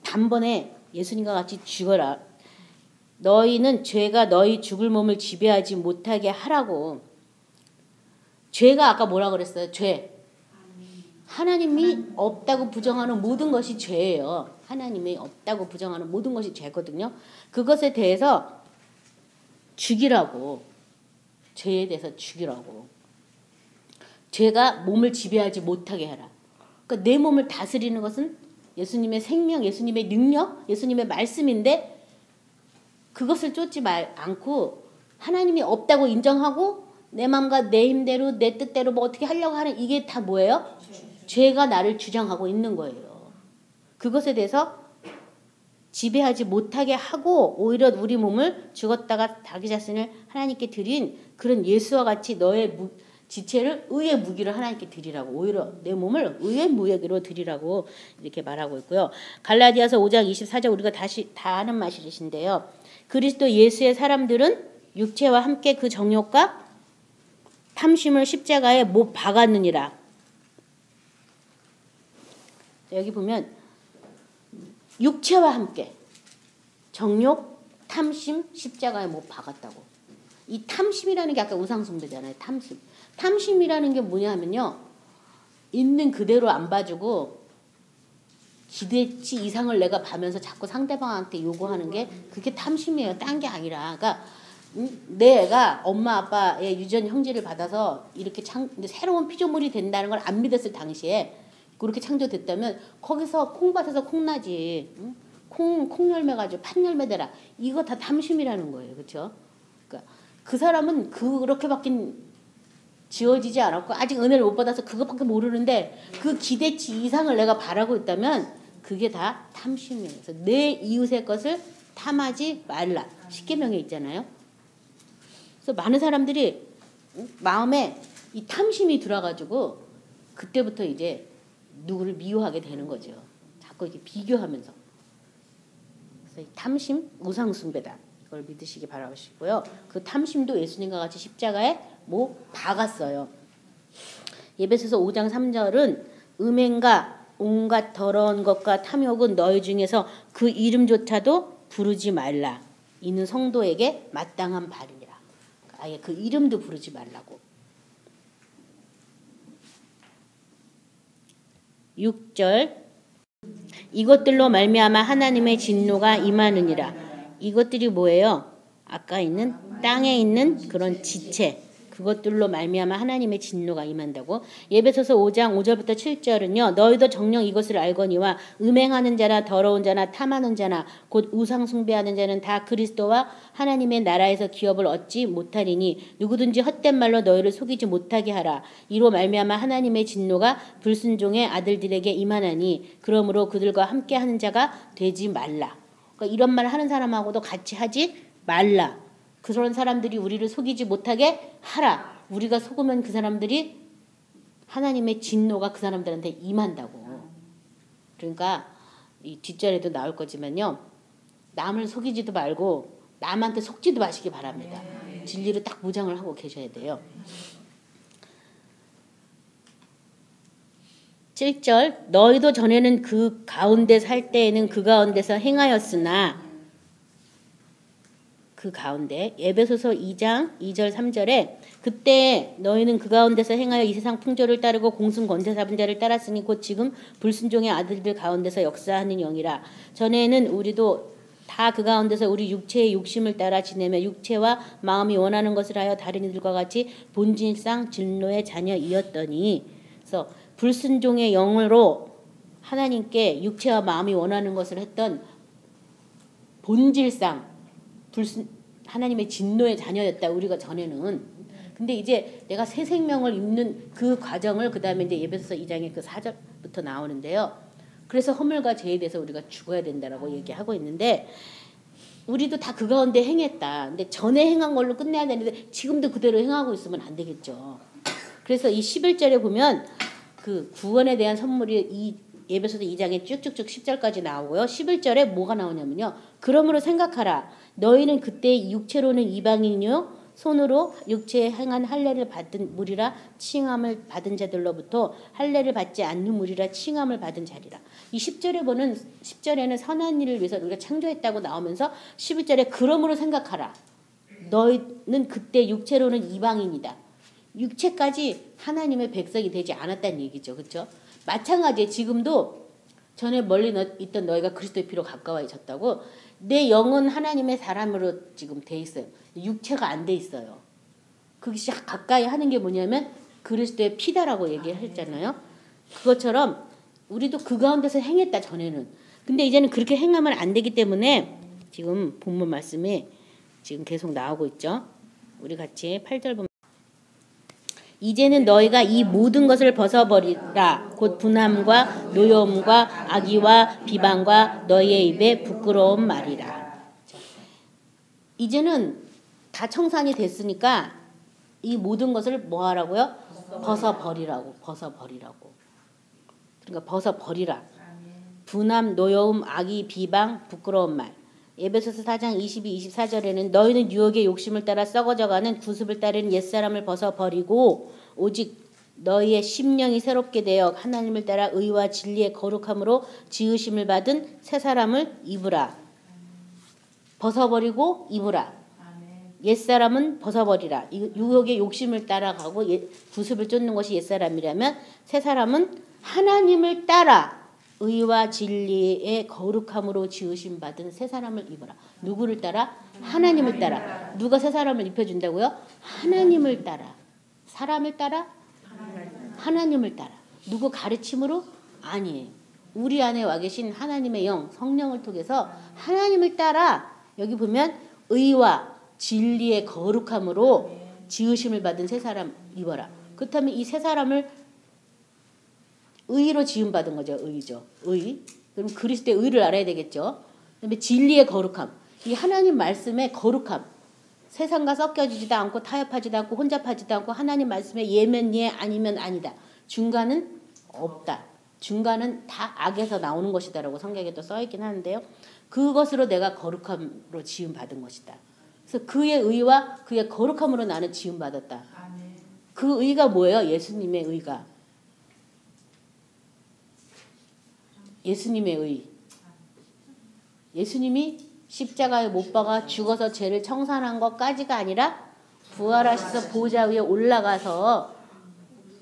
단번에 예수님과 같이 죽어라. 너희는 죄가 너희 죽을 몸을 지배하지 못하게 하라고. 죄가 아까 뭐라 그랬어요? 죄. 하나님이 없다고 부정하는 모든 것이 죄예요. 하나님이 없다고 부정하는 모든 것이 죄거든요. 그것에 대해서 죽이라고. 죄에 대해서 죽이라고. 죄가 몸을 지배하지 못하게 해라. 그러니까 내 몸을 다스리는 것은 예수님의 생명, 예수님의 능력, 예수님의 말씀인데 그것을 쫓지 않고 하나님이 없다고 인정하고 내 마음과 내 힘대로 내 뜻대로 뭐 어떻게 하려고 하는 이게 다 뭐예요? 죄가 나를 주장하고 있는 거예요. 그것에 대해서 지배하지 못하게 하고 오히려 우리 몸을 죽었다가 자기 자신을 하나님께 드린 그런 예수와 같이 너의 지체를 의의 무기로 하나님께 드리라고 오히려 내 몸을 의의 무기로 드리라고 이렇게 말하고 있고요. 갈라디아서 5장 24절 우리가 다시 다 아는 말씀이신데요. 그리스도 예수의 사람들은 육체와 함께 그 정욕과 탐심을 십자가에 못 박았느니라. 여기 보면 육체와 함께 정욕, 탐심, 십자가에 못 박았다고. 이 탐심이라는 게 아까 우상숭배잖아요. 탐심이라는 게 뭐냐면요. 있는 그대로 안 봐주고 기대치 이상을 내가 봐면서 자꾸 상대방한테 요구하는 게 그게 탐심이에요. 딴 게 아니라. 그러니까 내 애가 엄마 아빠의 유전 형제를 받아서 이렇게 새로운 피조물이 된다는 걸 안 믿었을 당시에 그렇게 창조됐다면 거기서 콩밭에서 콩나지. 콩 열매 가지고 팥 열매 되라. 이거 다 탐심이라는 거예요. 그렇죠? 그러니까 그 사람은 그렇게밖에 지어지지 않았고 아직 은혜를 못 받아서 그것밖에 모르는데 그 기대치 이상을 내가 바라고 있다면 그게 다 탐심이에요. 그래서 내 이웃의 것을 탐하지 말라. 십계명에 있잖아요. 그래서 많은 사람들이 마음에 이 탐심이 들어가지고 그때부터 이제 누구를 미워하게 되는 거죠. 자꾸 이렇게 비교하면서. 그래서 이 탐심, 우상숭배다. 이걸 믿으시기 바라시고요. 그 탐심도 예수님과 같이 십자가에 못 박았어요. 에베소서 5장 3절은 음행과 온갖 더러운 것과 탐욕은 너희 중에서 그 이름조차도 부르지 말라. 이는 성도에게 마땅한 발이니라. 아예 그 이름도 부르지 말라고. 6절 이것들로 말미암아 하나님의 진노가 임하느니라. 이것들이 뭐예요? 아까 있는 땅에 있는 그런 지체 그것들로 말미암아 하나님의 진노가 임한다고. 에베소서 5장 5절부터 7절은요. 너희도 정녕 이것을 알거니와 음행하는 자나 더러운 자나 탐하는 자나 곧 우상 숭배하는 자는 다 그리스도와 하나님의 나라에서 기업을 얻지 못하리니 누구든지 헛된 말로 너희를 속이지 못하게 하라. 이로 말미암아 하나님의 진노가 불순종의 아들들에게 임하나니 그러므로 그들과 함께하는 자가 되지 말라. 그러니까 이런 말 하는 사람하고도 같이 하지 말라. 그런 사람들이 우리를 속이지 못하게 하라. 우리가 속으면 그 사람들이 하나님의 진노가 그 사람들한테 임한다고. 그러니까 이 뒷절에도 나올 거지만요. 남을 속이지도 말고 남한테 속지도 마시기 바랍니다. 진리로 딱 무장을 하고 계셔야 돼요. 7절 너희도 전에는 그 가운데 살 때에는 그 가운데서 행하였으나 그 가운데 에베소서 2장 2절 3절에 그때 너희는 그 가운데서 행하여 이 세상 풍조를 따르고 공승 권세 잡은 자를 따랐으니 곧 지금 불순종의 아들들 가운데서 역사하는 영이라. 전에는 우리도 다 그 가운데서 우리 육체의 욕심을 따라 지내며 육체와 마음이 원하는 것을 하여 다른 이들과 같이 본질상 진노의 자녀이었더니. 그래서 불순종의 영으로 하나님께 육체와 마음이 원하는 것을 했던 본질상 하나님의 진노의 자녀였다. 우리가 전에는. 근데 이제 내가 새 생명을 입는 그 과정을 그 다음에 이제 에베소서 2장의 그 4절부터 나오는데요. 그래서 허물과 죄에 대해서 우리가 죽어야 된다라고 얘기하고 있는데 우리도 다 그 가운데 행했다. 근데 전에 행한 걸로 끝내야 되는데 지금도 그대로 행하고 있으면 안 되겠죠. 그래서 이 11절에 보면 그 구원에 대한 선물이 이 에베소서 2장에 쭉쭉쭉 10절까지 나오고요. 11절에 뭐가 나오냐면요. 그러므로 생각하라. 너희는 그때 육체로는 이방인이요 손으로 육체에 행한 할례를 받은 무리라 칭함을 받은 자들로부터 할례를 받지 않는 무리라 칭함을 받은 자리라. 이 10절에는 선한 일을 위해서 우리가 창조했다고 나오면서 11절에 그러므로 생각하라. 너희는 그때 육체로는 이방인이다. 육체까지 하나님의 백성이 되지 않았다는 얘기죠. 그렇죠? 마찬가지에 지금도 전에 멀리 있던 너희가 그리스도의 피로 가까워졌다고. 내 영은 하나님의 사람으로 지금 돼 있어요. 육체가 안 돼 있어요. 그것이 가까이 하는 게 뭐냐면 그리스도의 피다라고 얘기했잖아요. 그것처럼 우리도 그 가운데서 행했다 전에는. 근데 이제는 그렇게 행하면 안 되기 때문에 지금 본문 말씀이 지금 계속 나오고 있죠. 우리 같이 8절 보면 이제는 너희가 이 모든 것을 벗어버리라. 곧 분함과 노여움과 악의와 비방과 너희의 입에 부끄러운 말이라. 이제는 다 청산이 됐으니까 이 모든 것을 뭐 하라고요? 벗어버리라고. 그러니까 벗어버리라. 분함, 노여움, 악의, 비방, 부끄러운 말. 에베소서 4장 22, 24절에는 너희는 유혹의 욕심을 따라 썩어져가는 구습을 따르는 옛사람을 벗어버리고 오직 너희의 심령이 새롭게 되어 하나님을 따라 의와 진리의 거룩함으로 지으심을 받은 새 사람을 입으라. 벗어버리고 입으라. 옛사람은 벗어버리라. 유혹의 욕심을 따라가고 구습을 쫓는 것이 옛사람이라면 새 사람은 하나님을 따라 의와 진리의 거룩함으로 지으심 받은 새 사람을 입어라. 누구를 따라? 하나님을 따라. 누가 새 사람을 입혀준다고요? 하나님을 따라. 사람을 따라? 하나님을 따라. 누구 가르침으로? 아니에요. 우리 안에 와 계신 하나님의 영, 성령을 통해서 하나님을 따라 여기 보면 의와 진리의 거룩함으로 지으심을 받은 새 사람 입어라. 그렇다면 이 새 사람을 의로 지음받은 거죠. 의죠. 의. 그럼 그리스도의 의를 알아야 되겠죠. 그다음에 진리의 거룩함. 이 하나님 말씀의 거룩함. 세상과 섞여지지도 않고 타협하지도 않고 혼잡하지도 않고 하나님 말씀에 예면 예 아니면 아니다. 중간은 없다. 중간은 다 악에서 나오는 것이다라고 성경에 또 써있긴 하는데요. 그것으로 내가 거룩함으로 지음받은 것이다. 그래서 그의 의와 그의 거룩함으로 나는 지음받았다. 그 의가 뭐예요? 예수님의 의가. 예수님의 의. 예수님이 십자가에 못 박아 죽어서 죄를 청산한 것까지가 아니라 부활하셔서 보좌 위에 올라가서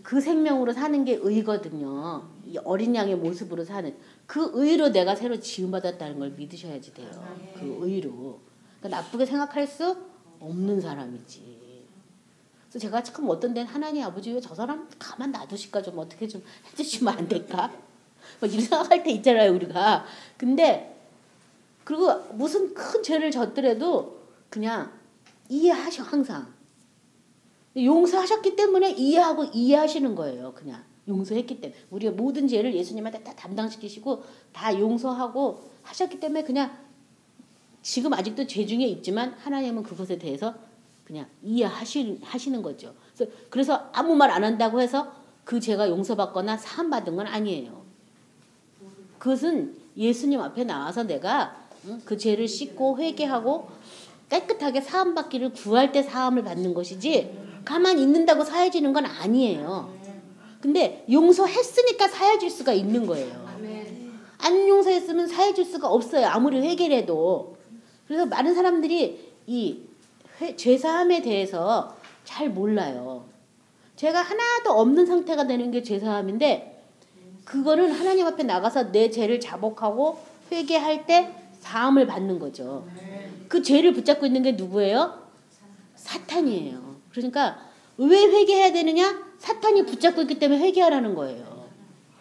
그 생명으로 사는 게 의거든요. 이 어린 양의 모습으로 사는. 그 의로 내가 새로 지음받았다는 걸 믿으셔야지 돼요. 그 의로. 그러니까 나쁘게 생각할 수 없는 사람이지. 그래서 제가 참 어떤 데는 하나님 아버지 왜 저 사람 가만 놔두실까 좀 어떻게 좀 해주시면 안 될까? 뭐 이런 생각할 때 있잖아요 우리가. 근데 그리고 무슨 큰 죄를 졌더라도 그냥 이해하셔 항상. 용서하셨기 때문에 이해하고 이해하시는 거예요. 그냥 용서했기 때문에 우리가 모든 죄를 예수님한테 다 담당시키시고 다 용서하고 하셨기 때문에 그냥 지금 아직도 죄 중에 있지만 하나님은 그것에 대해서 그냥 이해하시는 거죠. 그래서 아무 말 안 한다고 해서 그 죄가 용서받거나 사함받은 건 아니에요. 그것은 예수님 앞에 나와서 내가 그 죄를 씻고 회개하고 깨끗하게 사함받기를 구할 때 사함을 받는 것이지 가만히 있는다고 사해지는 건 아니에요. 근데 용서했으니까 사해질 수가 있는 거예요. 안 용서했으면 사해질 수가 없어요. 아무리 회개를 해도. 그래서 많은 사람들이 이 죄사함에 대해서 잘 몰라요. 죄가 하나도 없는 상태가 되는 게 죄사함인데 그거는 하나님 앞에 나가서 내 죄를 자복하고 회개할 때 사함을 받는 거죠. 그 죄를 붙잡고 있는 게 누구예요? 사탄이에요. 그러니까 왜 회개해야 되느냐? 사탄이 붙잡고 있기 때문에 회개하라는 거예요.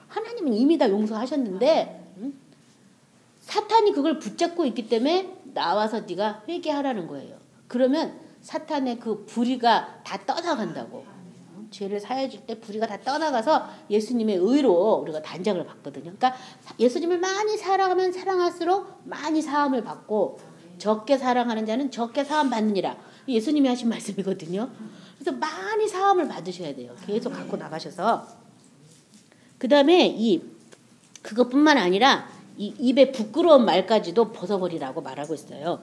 하나님은 이미 다 용서하셨는데 사탄이 그걸 붙잡고 있기 때문에 나와서 네가 회개하라는 거예요. 그러면 사탄의 그 불의가 다 떠나간다고. 죄를 사해줄 때 불의가 다 떠나가서 예수님의 의로 우리가 단장을 받거든요. 그러니까 예수님을 많이 사랑하면 사랑할수록 많이 사함을 받고 적게 사랑하는 자는 적게 사함 받느니라. 예수님이 하신 말씀이거든요. 그래서 많이 사함을 받으셔야 돼요. 계속 갖고 나가셔서. 그 다음에 그것뿐만 아니라 이 입에 부끄러운 말까지도 벗어버리라고 말하고 있어요.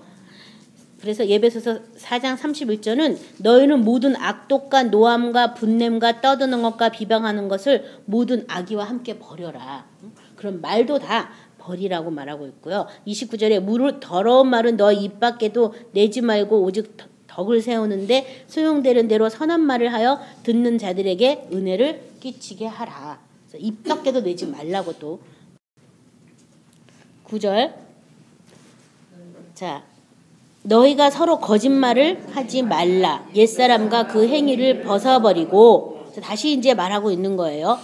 그래서 에베소서 4장 31절은 너희는 모든 악독과 노함과 분냄과 떠드는 것과 비방하는 것을 모든 악의와 함께 버려라. 그런 말도 다 버리라고 말하고 있고요. 29절에 더러운 말은 너희 입 밖에도 내지 말고 오직 덕을 세우는데 소용되는 대로 선한 말을 하여 듣는 자들에게 은혜를 끼치게 하라. 그래서 입 밖에도 내지 말라고 또 9절 자 너희가 서로 거짓말을 하지 말라. 옛사람과 그 행위를 벗어버리고 다시 이제 말하고 있는 거예요.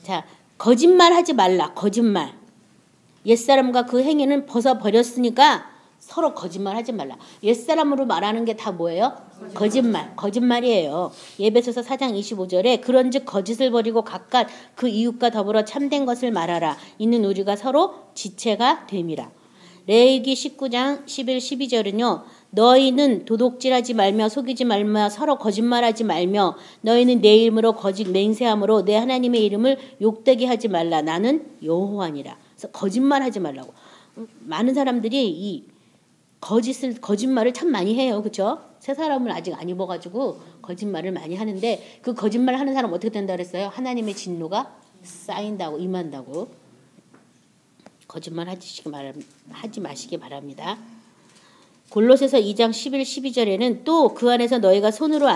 자 거짓말 하지 말라. 거짓말. 옛사람과 그 행위는 벗어버렸으니까 서로 거짓말 하지 말라. 옛사람으로 말하는 게 다 뭐예요? 거짓말이에요. 에베소서 4장 25절에 그런즉 거짓을 버리고 각각 그 이웃과 더불어 참된 것을 말하라. 이는 우리가 서로 지체가 됨이라. 레위기 19장 11, 12절은요. 너희는 도둑질하지 말며 속이지 말며 서로 거짓말하지 말며 너희는 내 이름으로 거짓 맹세함으로 내 하나님의 이름을 욕되게 하지 말라. 나는 여호와니라. 그래서 거짓말하지 말라고. 많은 사람들이 이 거짓말을 참 많이 해요. 그렇죠? 새 사람을 아직 안 입어가지고 거짓말을 많이 하는데 그 거짓말 하는 사람 어떻게 된다 그랬어요? 하나님의 진노가 쌓인다고 임한다고. 거짓말 하지 마시기 바랍니다. 골로새서 2장 11, 12절에는 또 그 안에서 너희가 손으로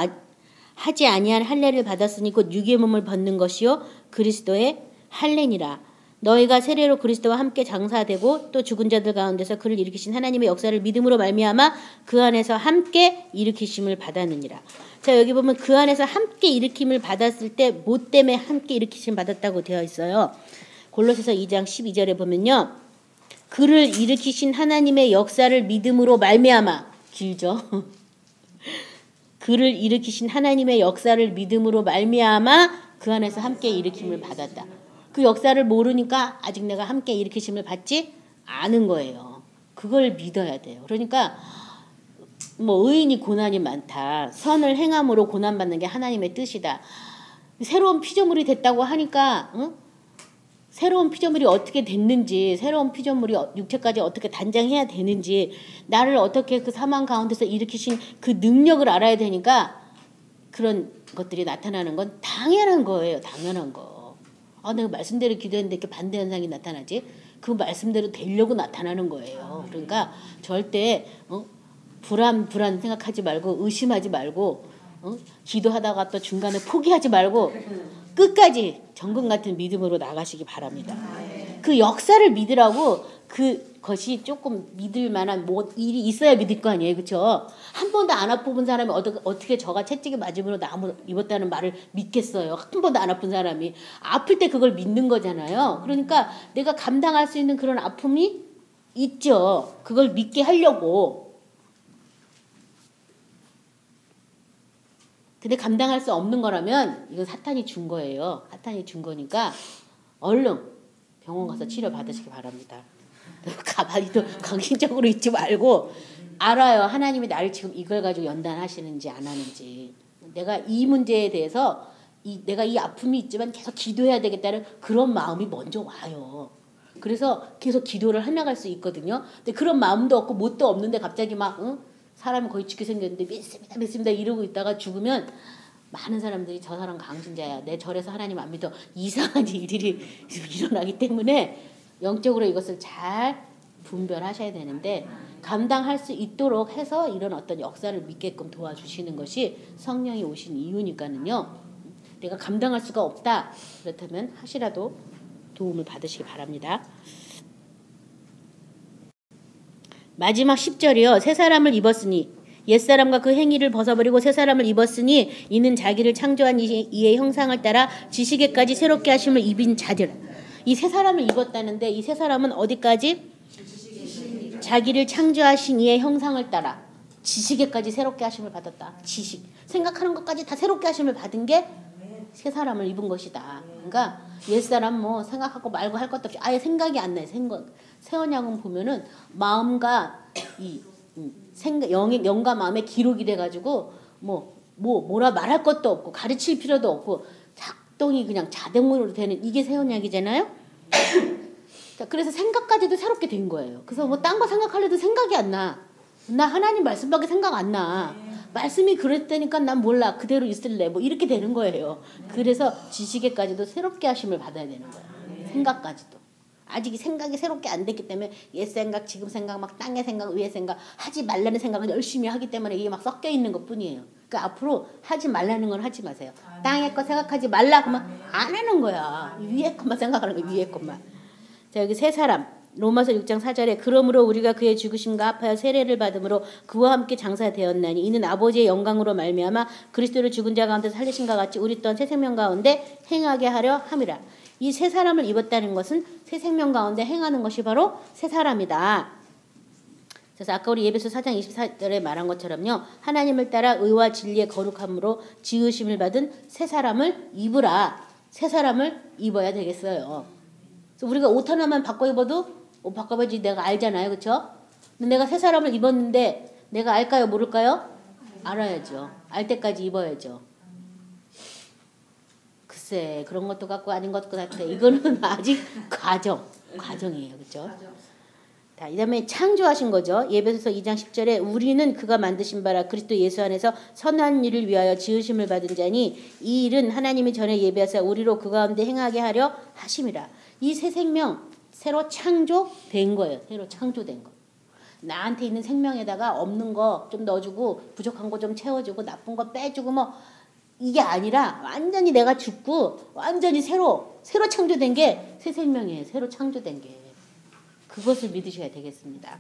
하지 아니한 할례를 받았으니 곧 육의 몸을 벗는 것이요 그리스도의 할례니라. 너희가 세례로 그리스도와 함께 장사되고 또 죽은 자들 가운데서 그를 일으키신 하나님의 역사를 믿음으로 말미암아 그 안에서 함께 일으키심을 받았느니라. 자 여기 보면 그 안에서 함께 일으킴을 받았을 때 뭐 때문에 함께 일으키심 받았다고 되어 있어요. 골로새서 2장 12절에 보면요. 그를 일으키신 하나님의 역사를 믿음으로 말미암아 길죠. 그를 일으키신 하나님의 역사를 믿음으로 말미암아 그 안에서 함께 일으킴을 받았다. 그 역사를 모르니까 아직 내가 함께 일으키심을 받지 않은 거예요. 그걸 믿어야 돼요. 그러니까 뭐 의인이 고난이 많다. 선을 행함으로 고난받는 게 하나님의 뜻이다. 새로운 피조물이 됐다고 하니까 새로운 피조물이 어떻게 됐는지 새로운 피조물이 육체까지 어떻게 단장해야 되는지 나를 어떻게 그 사망 가운데서 일으키신 그 능력을 알아야 되니까 그런 것들이 나타나는 건 당연한 거예요. 당연한 거. 내가 말씀대로 기도했는데 이렇게 반대 현상이 나타나지? 그 말씀대로 되려고 나타나는 거예요. 그러니까 절대 불안 생각하지 말고 의심하지 말고 기도하다가 또 중간에 포기하지 말고 끝까지 정금 같은 믿음으로 나가시기 바랍니다. 그 역사를 믿으라고 그 것이 조금 믿을 만한 뭐 일이 있어야 믿을 거 아니에요. 그렇죠? 한 번도 안 아픈 사람이 어떻게 저가 채찍에 맞으면 나무 입었다는 말을 믿겠어요. 한 번도 안 아픈 사람이. 아플 때 그걸 믿는 거잖아요. 그러니까 내가 감당할 수 있는 그런 아픔이 있죠. 그걸 믿게 하려고. 근데 감당할 수 없는 거라면 이건 사탄이 준 거예요. 사탄이 준 거니까 얼른 병원 가서 치료 받으시기 바랍니다. 가만히 또 강심적으로 있지 말고 알아요. 하나님이 나를 지금 이걸 가지고 연단하시는지 안 하는지. 내가 이 문제에 대해서 내가 이 아픔이 있지만 계속 기도해야 되겠다는 그런 마음이 먼저 와요. 그래서 계속 기도를 해나갈 수 있거든요. 근데 그런 마음도 없고 뭣도 없는데 갑자기 막 사람이 거의 죽게 생겼는데 믿습니다 이러고 있다가 죽으면 많은 사람들이 저 사람 강신자야. 내 절에서 하나님 안 믿어. 이상한 일들이 일어나기 때문에 영적으로 이것을 잘 분별하셔야 되는데 감당할 수 있도록 해서 이런 어떤 역사를 믿게끔 도와주시는 것이 성령이 오신 이유니까는요. 내가 감당할 수가 없다. 그렇다면 하시라도 도움을 받으시기 바랍니다. 마지막 10절이요. 새 사람을 입었으니 옛사람과 그 행위를 벗어버리고 새 사람을 입었으니 이는 자기를 창조한 이의 형상을 따라 지식에까지 새롭게 하심을 입은 자들. 이 새 사람을 입었다는데 이 새 사람은 어디까지? 자기를 창조하신 이의 형상을 따라 지식에까지 새롭게 하심을 받았다. 지식. 생각하는 것까지 다 새롭게 하심을 받은 게 새 사람을 입은 것이다. 그러니까 옛사람 뭐 생각하고 말고 할 것도 없이 아예 생각이 안 나요. 새 언약은 보면은 마음과 이 영과 마음의 기록이 돼가지고 뭐라 말할 것도 없고 가르칠 필요도 없고 작동이 그냥 자동으로 되는 이게 새 언약이잖아요. 그래서 생각까지도 새롭게 된 거예요. 그래서 뭐 딴 거 생각하려도 생각이 안 나. 나 하나님 말씀밖에 생각 안 나. 말씀이 그랬다니까 난 몰라. 그대로 있을래. 뭐 이렇게 되는 거예요. 그래서 지식에까지도 새롭게 하심을 받아야 되는 거예요. 생각까지도. 아직 생각이 새롭게 안 됐기 때문에 옛 생각, 지금 생각, 막 땅의 생각, 위의 생각, 하지 말라는 생각을 열심히 하기 때문에 이게 막 섞여 있는 것 뿐이에요. 그러니까 앞으로 하지 말라는 건 하지 마세요. 땅의 거 생각하지 말라 그러면 안 하는 거야. 위의 것만 생각하는 거야. 위의 것만. 자, 여기 세 사람. 로마서 6장 4절에 그러므로 우리가 그의 죽으심과 합하여 세례를 받음으로 그와 함께 장사되었나니 이는 아버지의 영광으로 말미암아 그리스도를 죽은 자 가운데 살리신과 같이 우리 또한 새 생명 가운데 행하게 하려 함이라. 이 새 사람을 입었다는 것은 새 생명 가운데 행하는 것이 바로 새 사람이다. 그래서 아까 우리 예배서 4장 24절에 말한 것처럼요. 하나님을 따라 의와 진리의 거룩함으로 지으심을 받은 새 사람을 입으라. 새 사람을 입어야 되겠어요. 그래서 우리가 옷 하나만 바꿔 입어도 옷 바꿔봐야지 내가 알잖아요. 그렇죠? 근데 내가 새 사람을 입었는데 내가 알까요? 모를까요? 알아야죠. 알 때까지 입어야죠. 글쎄 그런 것도 같고 아닌 것도 같아. 이거는 아직 과정이에요. 그렇죠? 자, 이다음에 창조하신 거죠. 예배소서 2장 10절에 우리는 그가 만드신 바라 그리스도 예수 안에서 선한 일을 위하여 지으심을 받은 자니 이 일은 하나님이 전에 예배하사 우리로 그 가운데 행하게 하려 하심이라. 이 새 생명 새로 창조된 거예요. 새로 창조된 거. 나한테 있는 생명에다가 없는 거 좀 넣어주고 부족한 거 좀 채워주고 나쁜 거 빼주고 뭐 이게 아니라 완전히 내가 죽고 완전히 새로 창조된 게 새 생명이에요. 새로 창조된 게. 그것을 믿으셔야 되겠습니다.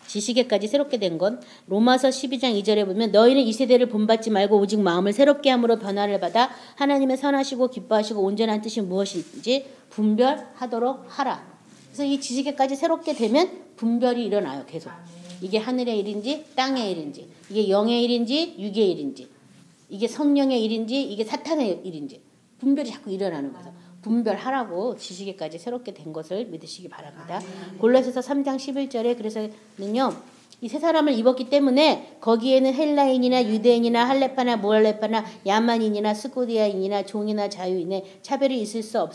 지식에까지 새롭게 된 건 로마서 12장 2절에 보면 너희는 이 세대를 본받지 말고 오직 마음을 새롭게 함으로 변화를 받아 하나님의 선하시고 기뻐하시고 온전한 뜻이 무엇인지 분별하도록 하라. 그래서 이 지식에까지 새롭게 되면 분별이 일어나요. 계속. 이게 하늘의 일인지 땅의 일인지 이게 영의 일인지 육의 일인지 이게 성령의 일인지 이게 사탄의 일인지 분별이 자꾸 일어나는 거죠. 분별하라고 지식에까지 새롭게 된 것을 믿으시기 바랍니다. 골로새서 3장 11절에 그래서는요. 이 새 사람을 입었기 때문에 거기에는 헬라인이나 유대인이나 할레파나 모할레파나 야만인이나 스고디아인이나 종이나 자유인의 차별이 있을 수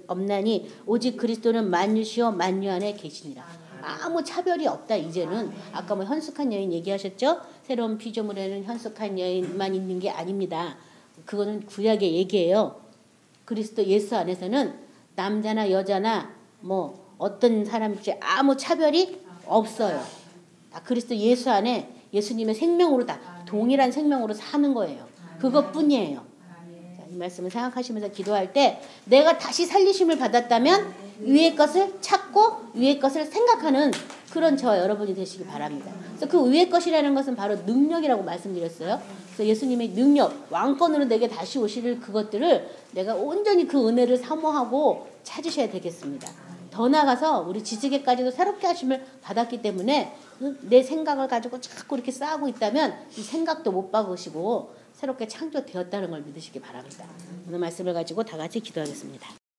없나니 오직 그리스도는 만유시요 만유 안에 계시니라. 아무 차별이 없다. 이제는 아까 뭐 현숙한 여인 얘기하셨죠? 새로운 피조물에는 현숙한 여인만 있는 게 아닙니다. 그거는 구약의 얘기예요. 그리스도 예수 안에서는 남자나 여자나 뭐 어떤 사람인지 아무 차별이 없어요. 다 그리스도 예수 안에 예수님의 생명으로 다 동일한 생명으로 사는 거예요. 그것뿐이에요. 이 말씀을 생각하시면서 기도할 때 내가 다시 살리심을 받았다면 위의 것을 찾고 위의 것을 생각하는 그런 저와 여러분이 되시기 바랍니다. 그래서 그 위의 것이라는 것은 바로 능력이라고 말씀드렸어요. 그래서 예수님의 능력, 왕권으로 내게 다시 오실 그것들을 내가 온전히 그 은혜를 사모하고 찾으셔야 되겠습니다. 더 나아가서 우리 지지계까지도 새롭게 하심을 받았기 때문에 내 생각을 가지고 자꾸 이렇게 쌓고 있다면 이 생각도 못 박으시고 새롭게 창조되었다는 걸 믿으시기 바랍니다. 오늘 말씀을 가지고 다 같이 기도하겠습니다.